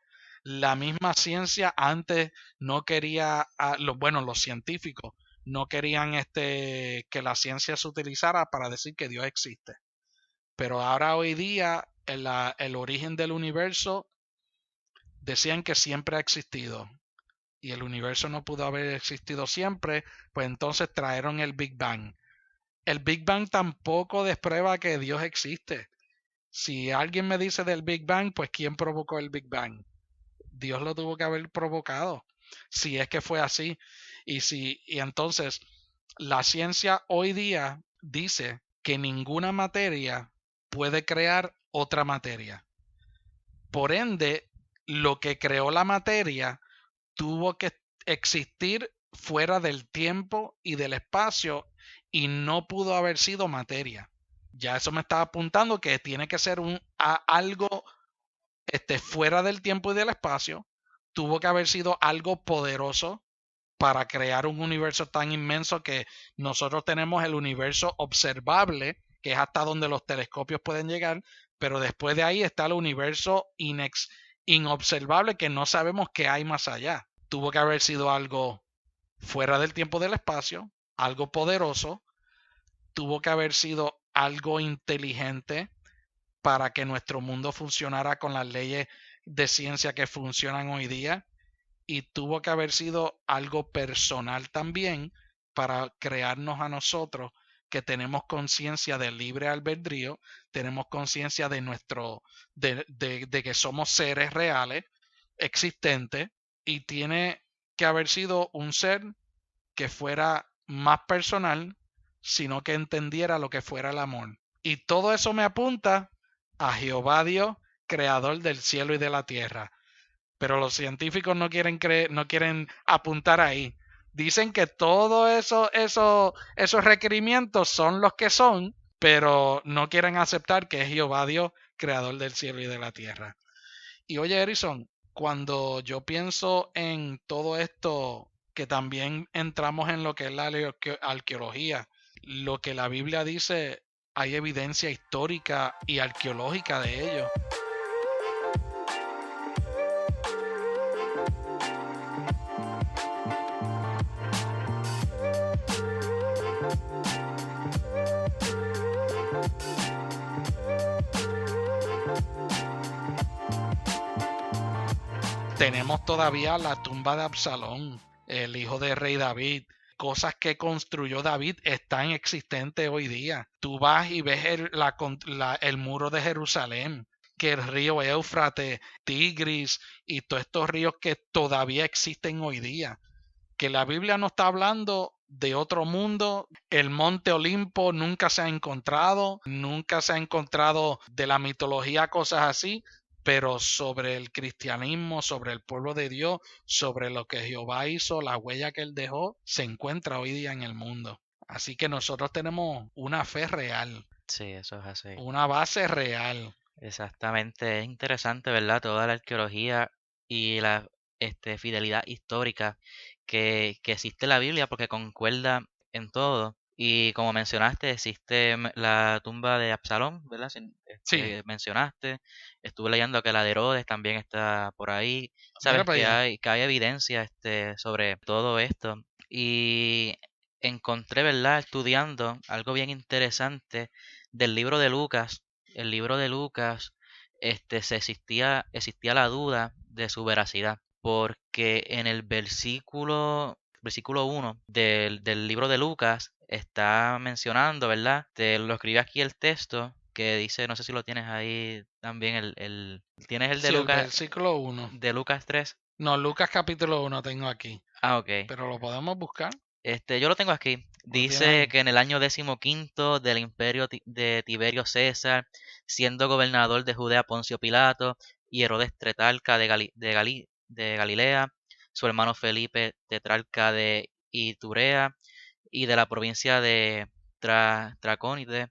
La misma ciencia antes no quería, bueno, los científicos no querían que la ciencia se utilizara para decir que Dios existe. Pero ahora hoy día el origen del universo decían que siempre ha existido y el universo no pudo haber existido siempre, pues entonces trajeron el Big Bang. El Big Bang tampoco desprueba que Dios existe. Si alguien me dice del Big Bang, pues ¿quién provocó el Big Bang? Dios lo tuvo que haber provocado, si es que fue así. Y entonces la ciencia hoy día dice que ninguna materia puede crear otra materia. Por ende, lo que creó la materia tuvo que existir fuera del tiempo y del espacio y no pudo haber sido materia. Ya eso me está apuntando que tiene que ser algo fuera del tiempo y del espacio. Tuvo que haber sido algo poderoso para crear un universo tan inmenso que nosotros tenemos el universo observable, que es hasta donde los telescopios pueden llegar, pero después de ahí está el universo inobservable que no sabemos qué hay más allá. Tuvo que haber sido algo fuera del tiempo y del espacio, algo poderoso, tuvo que haber sido algo inteligente para que nuestro mundo funcionara con las leyes de ciencia que funcionan hoy día, y tuvo que haber sido algo personal también para crearnos a nosotros que tenemos conciencia del libre albedrío, tenemos conciencia de de que somos seres reales, existentes, y tiene que haber sido un ser que fuera más personal, sino que entendiera lo que fuera el amor. Y todo eso me apunta a Jehová Dios, creador del cielo y de la tierra. Pero los científicos no quieren creer, no quieren apuntar ahí. Dicen que todos esos requerimientos son los que son, pero no quieren aceptar que es Jehová Dios, creador del cielo y de la tierra. Y oye, Erison, cuando yo pienso en todo esto, que también entramos en lo que es la arqueología, lo que la Biblia dice, hay evidencia histórica y arqueológica de ello. Tenemos todavía la tumba de Absalón, el hijo de rey David. Cosas que construyó David están existentes hoy día. Tú vas y ves el muro de Jerusalén, que el río Éufrates, Tigris y todos estos ríos que todavía existen hoy día. Que la Biblia no está hablando de otro mundo. El monte Olimpo nunca se ha encontrado, nunca se ha encontrado de la mitología cosas así, pero sobre el cristianismo, sobre el pueblo de Dios, sobre lo que Jehová hizo, la huella que él dejó, se encuentra hoy día en el mundo. Así que nosotros tenemos una fe real, Sí, eso es así. una base real. Exactamente, es interesante, ¿verdad? Toda la arqueología y la fidelidad histórica que existe en la Biblia porque concuerda en todo. Y como mencionaste, existe la tumba de Absalón, ¿verdad? Sí, Mencionaste, estuve leyendo que la de Herodes también está por ahí. mira Sabes para allá. que hay evidencia sobre todo esto. Y encontré, ¿verdad? Estudiando algo bien interesante del libro de Lucas. El libro de Lucas, existía la duda de su veracidad, porque en el versículo 1 del libro de Lucas está mencionando, ¿verdad? Te lo escribe aquí el texto que dice, no sé si lo tienes ahí también, ¿tienes el Sí, el versículo 1. De Lucas 3? No, Lucas capítulo 1 tengo aquí, Ah, ok. pero lo podemos buscar. Yo lo tengo aquí. ¿Lo tienes Dice ahí? que en el año 15º del imperio de Tiberio César, siendo gobernador de Judea Poncio Pilato y Herodes tetrarca de Galilea, su hermano Felipe tetrarca de Iturea y de la provincia de Tracónide,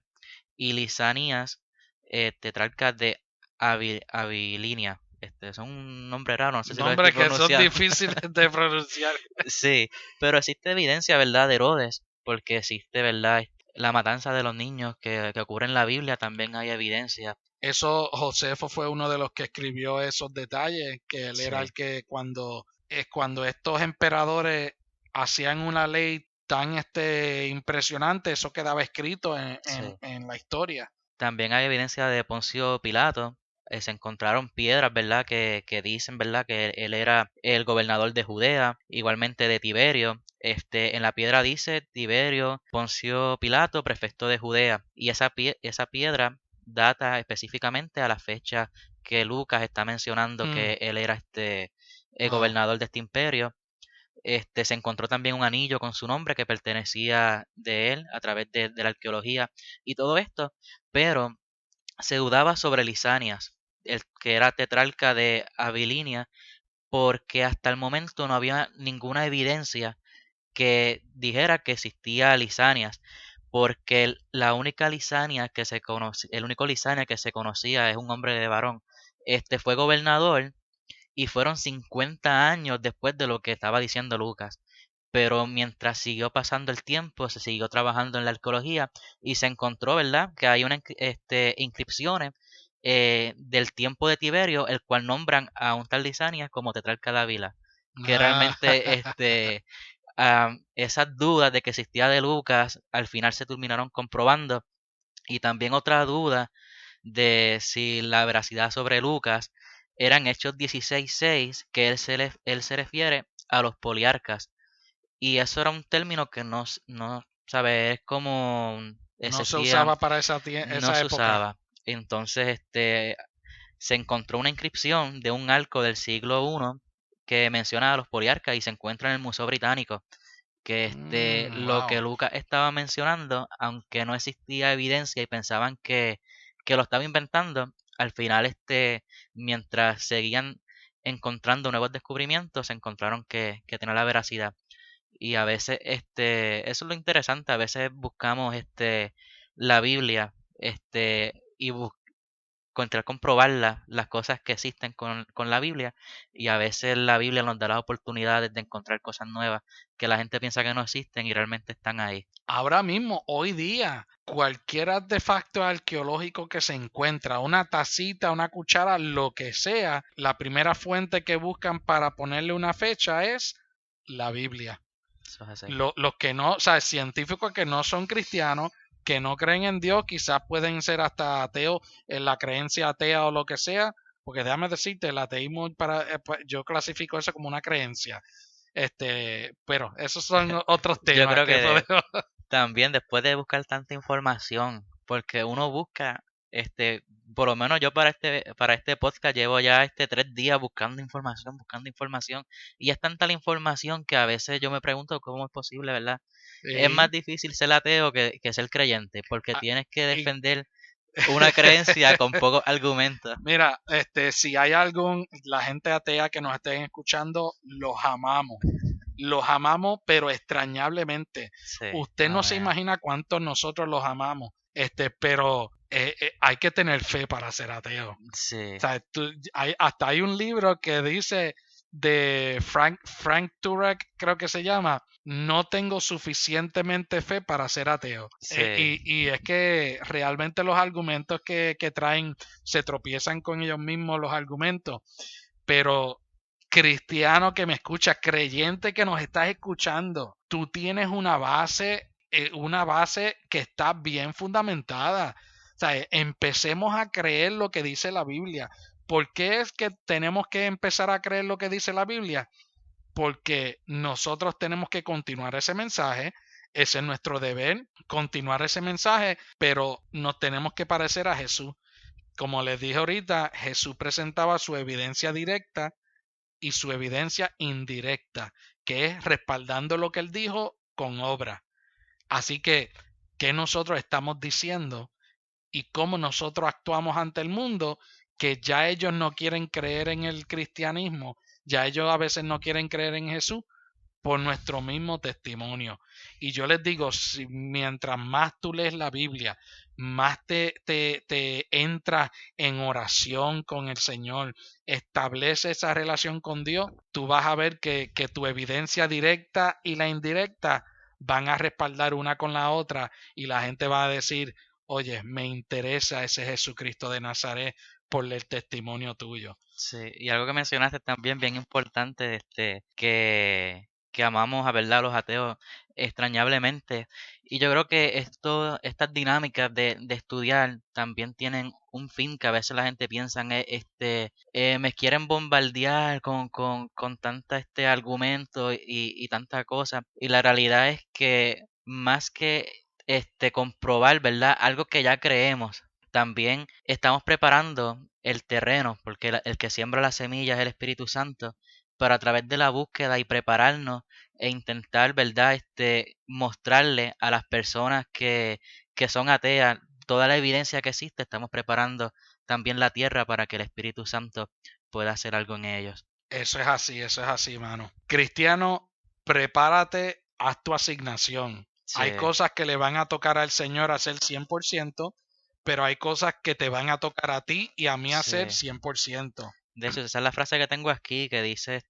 y Lisanías, tetrarca de Abilinia. Son un nombre raro, no sé si lo estoy Nombres que son pronunciando. difíciles de pronunciar. Sí, pero existe evidencia, ¿verdad?, de Herodes, porque existe, ¿verdad?, la matanza de los niños que ocurre en la Biblia, también hay evidencia. Eso, Josefo fue uno de los que escribió esos detalles, que él era Sí, el que cuando estos emperadores hacían una ley tan impresionante, eso quedaba escrito sí. en la historia. También hay evidencia de Poncio Pilato. Se encontraron piedras, ¿verdad?, que dicen, ¿verdad?, que él era el gobernador de Judea, igualmente de Tiberio. En la piedra dice Tiberio Poncio Pilato, prefecto de Judea, y esa piedra data específicamente a la fecha que Lucas está mencionando Mm, que él era el wow. gobernador de este imperio. Se encontró también un anillo con su nombre que pertenecía de él a través de la arqueología y todo esto, pero se dudaba sobre Lisanias, el que era tetrarca de Abilinia, porque hasta el momento no había ninguna evidencia que dijera que existía Lisanias, porque la única Lisania que se conocía, el único Lisania que se conocía es un hombre de varón. Fue gobernador y fueron 50 años después de lo que estaba diciendo Lucas. Pero mientras siguió pasando el tiempo, se siguió trabajando en la arqueología y se encontró, ¿verdad?, que hay unas inscripciones del tiempo de Tiberio, el cual nombran a un tal Lisanias como tetrarca de Ávila, que Ah, realmente esas dudas de que existía de Lucas al final se terminaron comprobando. Y también otra duda de si la veracidad sobre Lucas eran Hechos 16:6, que él se refiere a los poliarcas. Y eso era un término que no, ¿sabes? Es como no se existía, usaba para no esa se época. usaba. Entonces, se encontró una inscripción de un arco del siglo I que menciona a los poliarcas y se encuentra en el Museo Británico. Que lo que Wow. Lucas estaba mencionando, aunque no existía evidencia y pensaban que lo estaba inventando, al final, mientras seguían encontrando nuevos descubrimientos, encontraron que tenía la veracidad. Y a veces, eso es lo interesante, a veces buscamos, la Biblia, y encontrar, comprobar las cosas que existen con la Biblia, y a veces la Biblia nos da las oportunidades de encontrar cosas nuevas que la gente piensa que no existen y realmente están ahí. Ahora mismo, hoy día, cualquier artefacto arqueológico que se encuentra, una tacita, una cuchara, lo que sea, la primera fuente que buscan para ponerle una fecha es la Biblia. Eso es así. Los que no, o sea, científicos que no son cristianos, que no creen en Dios, quizás pueden ser hasta ateos en la creencia atea o lo que sea, porque déjame decirte, el ateísmo pues, yo clasifico eso como una creencia. Pero esos son otros Yo temas creo que que podemos. también después de buscar tanta información, porque uno busca, por lo menos yo para este podcast llevo ya 3 días buscando información, y es tanta la información que a veces yo me pregunto cómo es posible, ¿verdad? Es más Sí. difícil ser ateo que ser creyente, porque Ah, tienes que y- defender una creencia con pocos argumentos. Mira, si hay la gente atea que nos estén escuchando, los amamos, pero extrañablemente. Sí, Usted más no o se menos. imagina cuánto nosotros los amamos, pero hay que tener fe para ser ateo. O Sí, sea, hasta hay un libro que dice de Frank Turek, creo que se llama, no tengo suficientemente fe para ser ateo. sí, Y es que realmente los argumentos que traen se tropiezan con ellos mismos los argumentos, pero cristiano que me escucha, creyente que nos estás escuchando, tú tienes una base que está bien fundamentada. O sea, empecemos a creer lo que dice la Biblia. ¿Por qué es que tenemos que empezar a creer lo que dice la Biblia? Porque nosotros tenemos que continuar ese mensaje. Ese es nuestro deber, continuar ese mensaje, pero nos tenemos que parecer a Jesús. Como les dije ahorita, Jesús presentaba su evidencia directa y su evidencia indirecta, que es respaldando lo que él dijo con obra. Así que, ¿qué nosotros estamos diciendo y cómo nosotros actuamos ante el mundo? Que ya ellos no quieren creer en el cristianismo, ya ellos a veces no quieren creer en Jesús por nuestro mismo testimonio. Y yo les digo, si mientras más tú lees la Biblia, más te entras en oración con el Señor, establece esa relación con Dios, tú vas a ver que tu evidencia directa y la indirecta van a respaldar una con la otra y la gente va a decir, oye, me interesa ese Jesucristo de Nazaret por el testimonio tuyo. sí. Y algo que mencionaste también bien importante, que amamos a verdad a los ateos extrañablemente. Y yo creo que estas dinámicas de estudiar también tienen un fin que a veces la gente piensa en, me quieren bombardear con tanta argumento y tanta cosa. Y la realidad es que más que comprobar, ¿verdad? Algo que ya creemos, también estamos preparando el terreno, porque el que siembra las semillas es el Espíritu Santo, para a través de la búsqueda y prepararnos e intentar, ¿verdad? Mostrarle a las personas que son ateas toda la evidencia que existe. Estamos preparando también la tierra para que el Espíritu Santo pueda hacer algo en ellos. Eso es así, mano. Cristiano, prepárate haz tu asignación. Sí, Hay cosas que le van a tocar al Señor hacer 100%, pero hay cosas que te van a tocar a ti y a mí hacer sí. 100%. De hecho, esa es la frase que tengo aquí, que dice,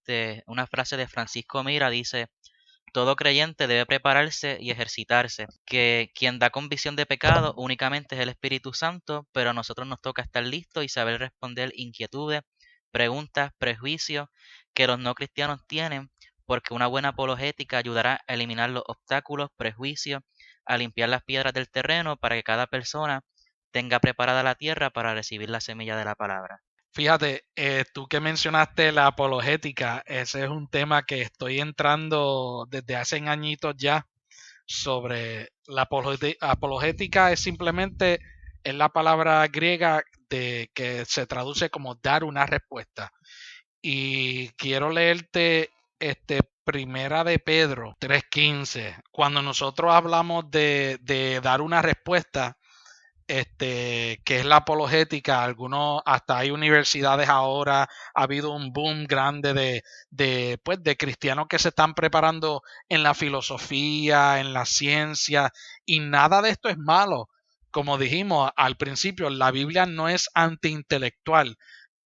una frase de Francisco Mira, dice, todo creyente debe prepararse y ejercitarse, que quien da convicción de pecado únicamente es el Espíritu Santo, pero a nosotros nos toca estar listos y saber responder inquietudes, preguntas, prejuicios que los no cristianos tienen, porque una buena apologética ayudará a eliminar los obstáculos, prejuicios, a limpiar las piedras del terreno para que cada persona tenga preparada la tierra para recibir la semilla de la palabra. Fíjate, tú que mencionaste la apologética, ese es un tema que estoy entrando desde hace añitos ya sobre la apologética es la palabra griega de que se traduce como dar una respuesta. Y quiero leerte Primera de Pedro 3:15. Cuando nosotros hablamos de dar una respuesta, que es la apologética, algunos, hasta hay universidades ahora, ha habido un boom grande de cristianos que se están preparando en la filosofía, en la ciencia, y nada de esto es malo. Como dijimos al principio, la Biblia no es antiintelectual,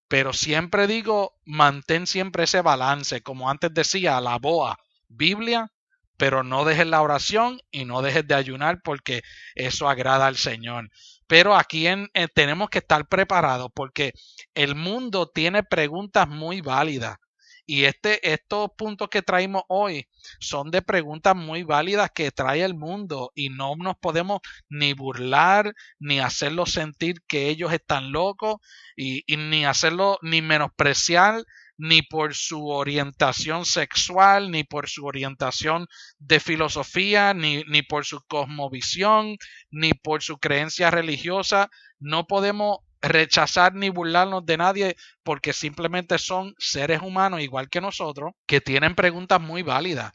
pero siempre digo, mantén siempre ese balance, como antes decía, la BOA, Biblia, pero no dejes la oración y no dejes de ayunar porque eso agrada al Señor. Pero aquí tenemos que estar preparados porque el mundo tiene preguntas muy válidas. Y estos puntos que traemos hoy son de preguntas muy válidas que trae el mundo y no nos podemos ni burlar ni hacerlos sentir que ellos están locos y ni hacerlo ni menospreciar ni por su orientación sexual, ni por su orientación de filosofía, ni por su cosmovisión, ni por su creencia religiosa. No podemos rechazar ni burlarnos de nadie porque simplemente son seres humanos igual que nosotros que tienen preguntas muy válidas.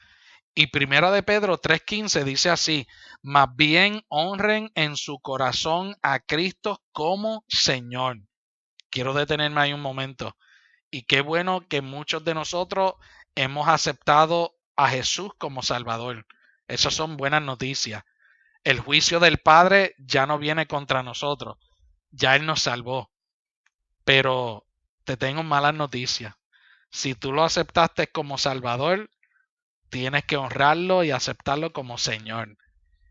Y Primera de Pedro 3:15 dice así, más bien honren en su corazón a Cristo como Señor. Quiero detenerme ahí un momento. Y qué bueno que muchos de nosotros hemos aceptado a Jesús como Salvador. Esas son buenas noticias. El juicio del Padre ya no viene contra nosotros. Ya Él nos salvó. Pero te tengo malas noticias. Si tú lo aceptaste como Salvador, tienes que honrarlo y aceptarlo como Señor.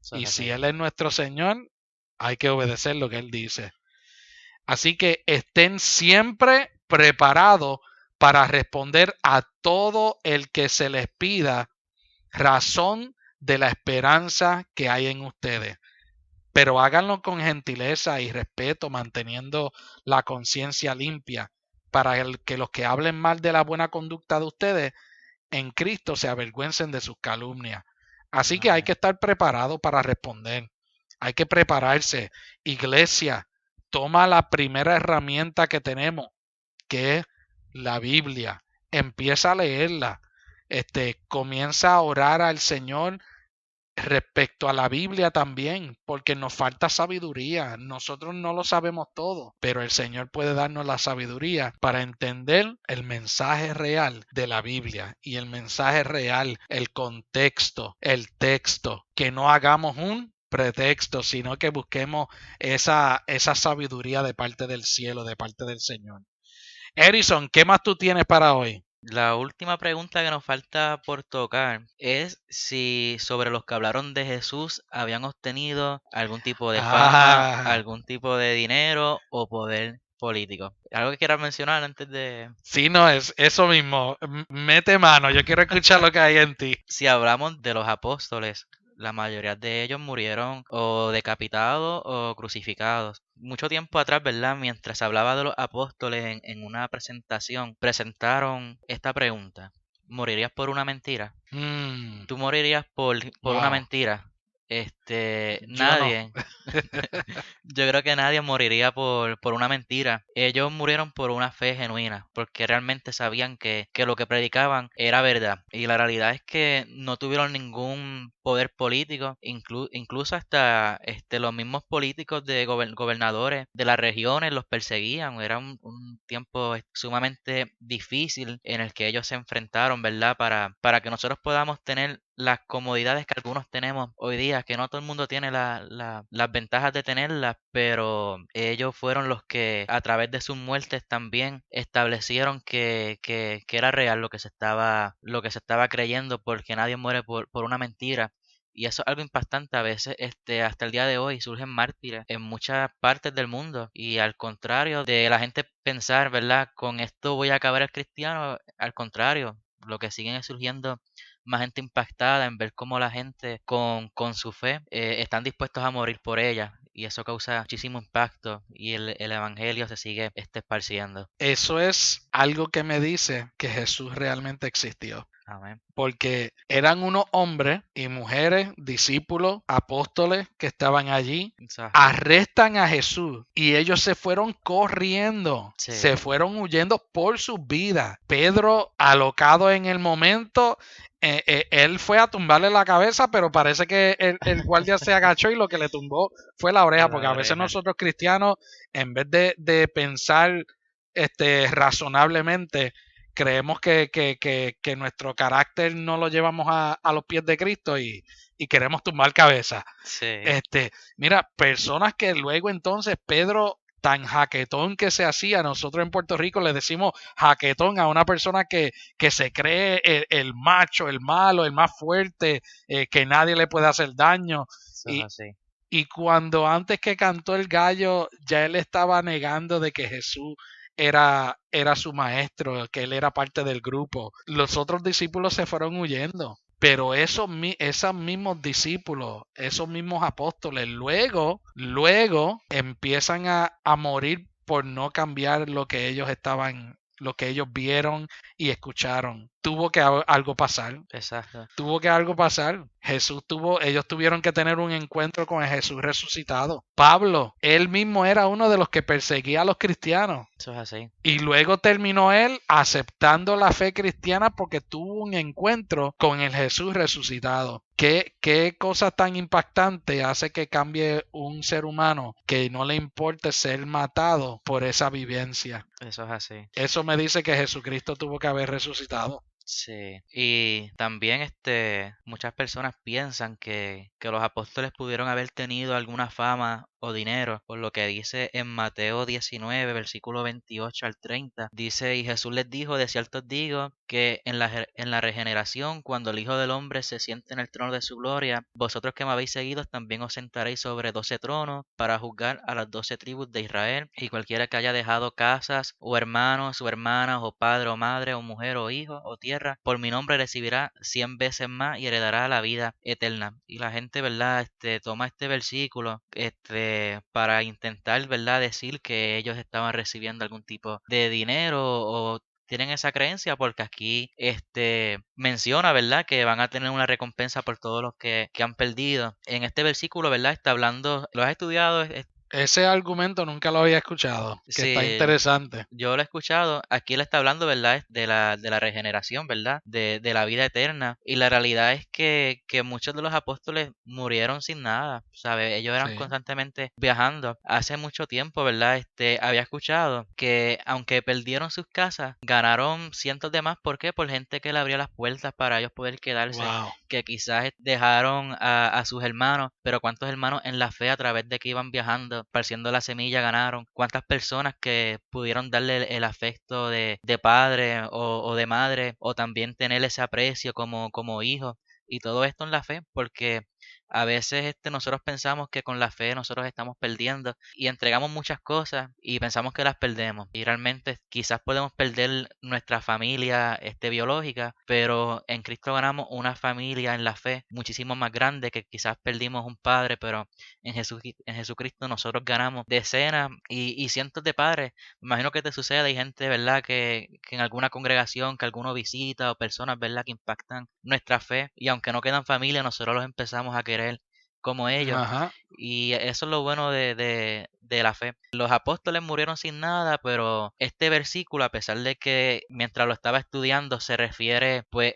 Eso es Y si así. Él es nuestro Señor, hay que obedecer lo que Él dice. Así que estén siempre preparados para responder a todo el que se les pida razón de la esperanza que hay en ustedes. Pero háganlo con gentileza y respeto, manteniendo la conciencia limpia, para que los que hablen mal de la buena conducta de ustedes en Cristo se avergüencen de sus calumnias. Así que hay Amén. que estar preparado para responder. Hay que prepararse. Iglesia, toma la primera herramienta que tenemos, que es la Biblia. Empieza a leerla. Comienza a orar al Señor respecto a la Biblia también, porque nos falta sabiduría. Nosotros no lo sabemos todo, pero el Señor puede darnos la sabiduría para entender el mensaje real de la Biblia y el mensaje real, el contexto, el texto, que no hagamos un pretexto, sino que busquemos esa sabiduría de parte del cielo, de parte del Señor. Edison, ¿qué más tú tienes para hoy? La última pregunta que nos falta por tocar es si sobre los que hablaron de Jesús habían obtenido algún tipo de fama, Ah, algún tipo de dinero o poder político. ¿Algo que quieras mencionar antes de... sí, no, es eso mismo. Mete mano, yo quiero escuchar lo que hay en ti. Si hablamos de los apóstoles, la mayoría de ellos murieron o decapitados o crucificados. Mucho tiempo atrás, ¿verdad? Mientras se hablaba de los apóstoles en una presentación, presentaron esta pregunta. ¿Morirías por una mentira? Mm, ¿Tú morirías por una wow. mentira? Yo no. Nadie, yo creo que nadie moriría por una mentira. Ellos murieron por una fe genuina, porque realmente sabían que lo que predicaban era verdad. Y la realidad es que no tuvieron ningún poder político, incluso hasta los mismos políticos de gobernadores de las regiones los perseguían. Era un tiempo sumamente difícil en el que ellos se enfrentaron, ¿verdad? Para que nosotros podamos tener las comodidades que algunos tenemos hoy día, que no todo el mundo tiene las ventajas de tenerlas, pero ellos fueron los que a través de sus muertes también establecieron que era real lo que se estaba creyendo, porque nadie muere por una mentira. Y eso es algo impactante a veces, hasta el día de hoy surgen mártires en muchas partes del mundo. Y al contrario de la gente pensar, ¿verdad? Con esto voy a acabar el cristiano, al contrario, lo que siguen es surgiendo más gente impactada en ver cómo la gente con su fe están dispuestos a morir por ella. Y eso causa muchísimo impacto y el evangelio se sigue esparciendo. Eso es algo que me dice que Jesús realmente existió. Amén. Porque eran unos hombres y mujeres, discípulos, apóstoles que estaban allí, Exacto. arrestan a Jesús y ellos se fueron corriendo, Sí. se fueron huyendo por sus vidas. Pedro, alocado en el momento, él fue a tumbarle la cabeza, pero parece que el guardia se agachó y lo que le tumbó fue la oreja, porque a veces nosotros cristianos, en vez de pensar razonablemente, creemos que nuestro carácter no lo llevamos a los pies de Cristo y queremos tumbar cabeza. Sí. Mira, personas que luego entonces Pedro, tan jaquetón que se hacía, nosotros en Puerto Rico le decimos jaquetón a una persona que se cree el macho, el malo, el más fuerte, que nadie le puede hacer daño. Eso es así. Y cuando antes que cantó el gallo, ya él estaba negando de que Jesús era su maestro, que él era parte del grupo. Los otros discípulos se fueron huyendo. Pero esos mismos discípulos, esos mismos apóstoles, luego empiezan a morir por no cambiar lo que ellos vieron y escucharon. Tuvo que algo pasar. Exacto. Tuvo que algo pasar. Ellos tuvieron que tener un encuentro con el Jesús resucitado. Pablo, él mismo era uno de los que perseguía a los cristianos. Eso es así. Y luego terminó él aceptando la fe cristiana porque tuvo un encuentro con el Jesús resucitado. ¿Qué cosa tan impactante hace que cambie un ser humano que no le importe ser matado por esa vivencia? Eso es así. Eso me dice que Jesucristo tuvo que haber resucitado. Sí, y también muchas personas piensan que los apóstoles pudieron haber tenido alguna fama o dinero, por lo que dice en Mateo 19, versículo 28 al 30. Dice, y Jesús les dijo, de cierto os digo, que en la regeneración, cuando el Hijo del Hombre se siente en el trono de su gloria, vosotros que me habéis seguido también os sentaréis sobre 12 tronos para juzgar a las 12 tribus de Israel, y cualquiera que haya dejado casas, o hermanos, o hermanas, o padre, o madre, o mujer, o hijo, o tierra, por mi nombre recibirá 100 veces más y heredará la vida eterna. Y la gente, ¿verdad? Toma este versículo, para intentar, ¿verdad? Decir que ellos estaban recibiendo algún tipo de dinero o tienen esa creencia porque aquí menciona, ¿verdad? Que van a tener una recompensa por todos los que han perdido. En este versículo, ¿verdad? Está hablando, ¿lo has estudiado? Ese argumento nunca lo había escuchado, que está Sí, interesante. yo lo he escuchado. Aquí él está hablando, ¿verdad? De la regeneración, ¿verdad? De la vida eterna. Y la realidad es que muchos de los apóstoles murieron sin nada, ¿sabes? Ellos eran Sí. constantemente viajando. Hace mucho tiempo, ¿verdad? Había escuchado que aunque perdieron sus casas, ganaron cientos de más. ¿Por qué? Por gente que le abrió las puertas para ellos poder quedarse. Wow. Que quizás dejaron a sus hermanos, pero cuántos hermanos en la fe a través de que iban viajando, esparciendo la semilla, ganaron. Cuántas personas que pudieron darle el afecto de padre o de madre, o también tener ese aprecio como hijo. Y todo esto en la fe, porque a veces nosotros pensamos que con la fe nosotros estamos perdiendo y entregamos muchas cosas y pensamos que las perdemos. Y realmente quizás podemos perder nuestra familia biológica, pero en Cristo ganamos una familia en la fe muchísimo más grande que quizás perdimos un padre, pero en Jesucristo nosotros ganamos decenas y cientos de padres. Me imagino que te sucede, hay gente, ¿verdad? Que en alguna congregación que alguno visita o personas, ¿verdad? Que impactan nuestra fe y aunque no quedan familia, nosotros los empezamos a querer como ellos. Ajá. Y eso es lo bueno de la fe. Los apóstoles murieron sin nada, pero este versículo, a pesar de que mientras lo estaba estudiando se refiere pues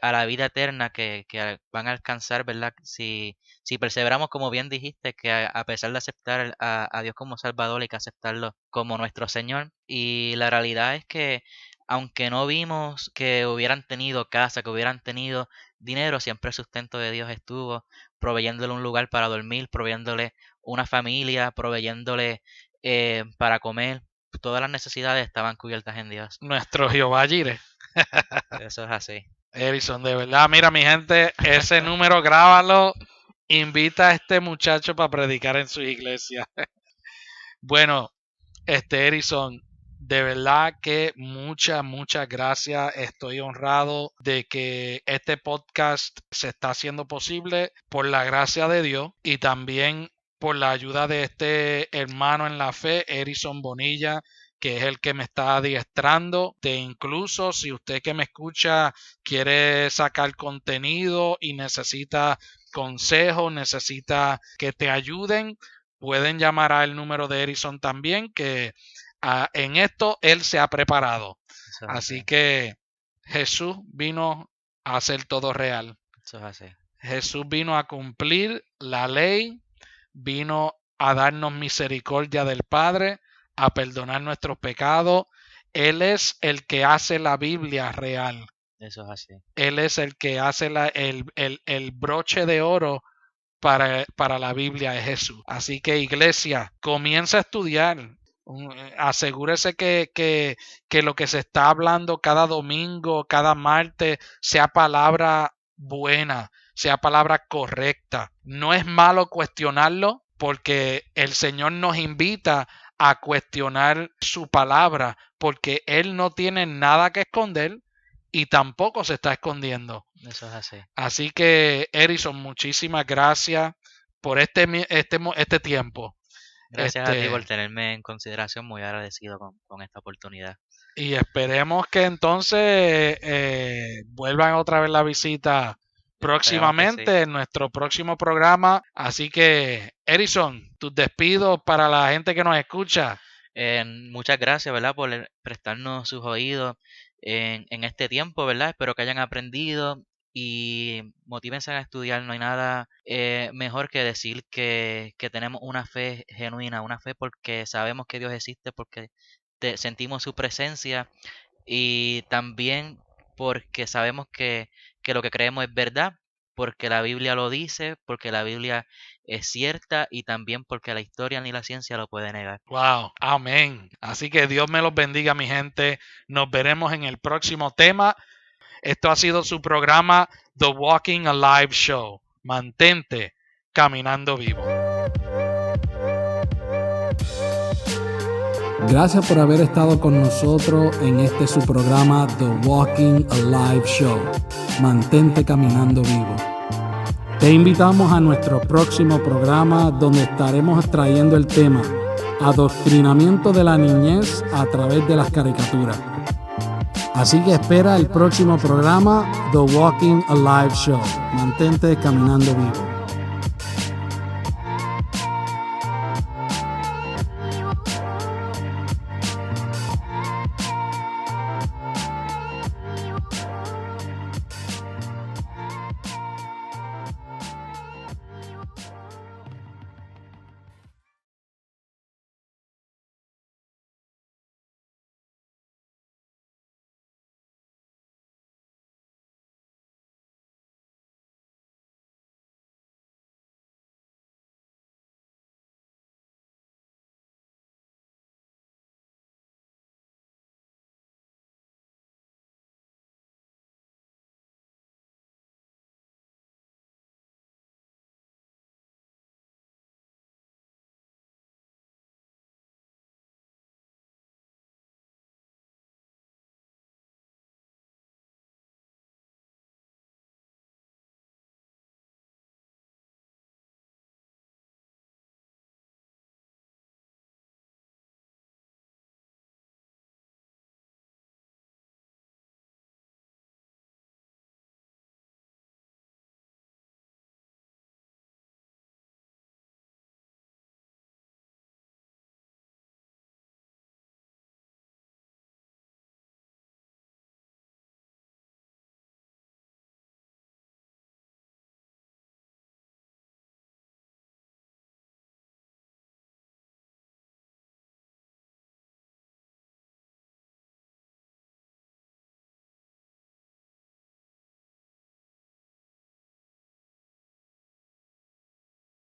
a la vida eterna que van a alcanzar, ¿verdad? Si perseveramos, como bien dijiste, que a pesar de aceptar a Dios como Salvador, hay que aceptarlo como nuestro Señor. Y la realidad es que aunque no vimos que hubieran tenido casa, que hubieran tenido dinero, siempre el sustento de Dios estuvo, proveyéndole un lugar para dormir, proveyéndole una familia, proveyéndole para comer. Todas las necesidades estaban cubiertas en Dios. Nuestro Jehová Jireh. Eso es así. Edison, de verdad, mira mi gente, ese número grábalo, invita a este muchacho para predicar en su iglesia. Bueno, Edison, de verdad que muchas gracias. Estoy honrado de que este podcast se está haciendo posible por la gracia de Dios y también por la ayuda de este hermano en la fe, Edison Bonilla, que es el que me está adiestrando. Incluso si usted que me escucha quiere sacar contenido y necesita consejos, necesita que te ayuden, pueden llamar al número de Edison también, que en esto él se ha preparado. Eso es Así así. que Jesús vino a hacer todo real. Eso es así. Jesús vino a cumplir la ley, vino a darnos misericordia del Padre, a perdonar nuestros pecados. Él es el que hace la Biblia real. Eso es así. Él es el que hace el broche de oro para la Biblia de Jesús. Así que, iglesia, comienza a estudiar. Asegúrese que lo que se está hablando cada domingo, cada martes, sea palabra buena, sea palabra correcta. No es malo cuestionarlo, porque el Señor nos invita a cuestionar su palabra, porque Él no tiene nada que esconder y tampoco se está escondiendo. Eso es así. Así que, Edison, muchísimas gracias por este tiempo. Gracias a ti por tenerme en consideración, muy agradecido con esta oportunidad. Y esperemos que entonces vuelvan otra vez la visita próximamente en nuestro próximo programa. Así que, Edison, tus despidos para la gente que nos escucha. Muchas gracias, ¿verdad? Por prestarnos sus oídos en este tiempo, ¿verdad? Espero que hayan aprendido y motívense a estudiar. No hay nada mejor que decir que tenemos una fe genuina, una fe porque sabemos que Dios existe, porque sentimos su presencia y también porque sabemos que lo que creemos es verdad, porque la Biblia lo dice, porque la Biblia es cierta y también porque la historia ni la ciencia lo puede negar. Wow, amén. Así que Dios me los bendiga, mi gente. Nos veremos en el próximo tema. Esto ha sido su programa The Walking Alive Show. Mantente caminando vivo. Gracias por haber estado con nosotros en su programa The Walking Alive Show. Mantente caminando vivo. Te invitamos a nuestro próximo programa donde estaremos trayendo el tema Adoctrinamiento de la niñez a través de las caricaturas. Así que espera el próximo programa The Walking Alive Show. Mantente caminando vivo.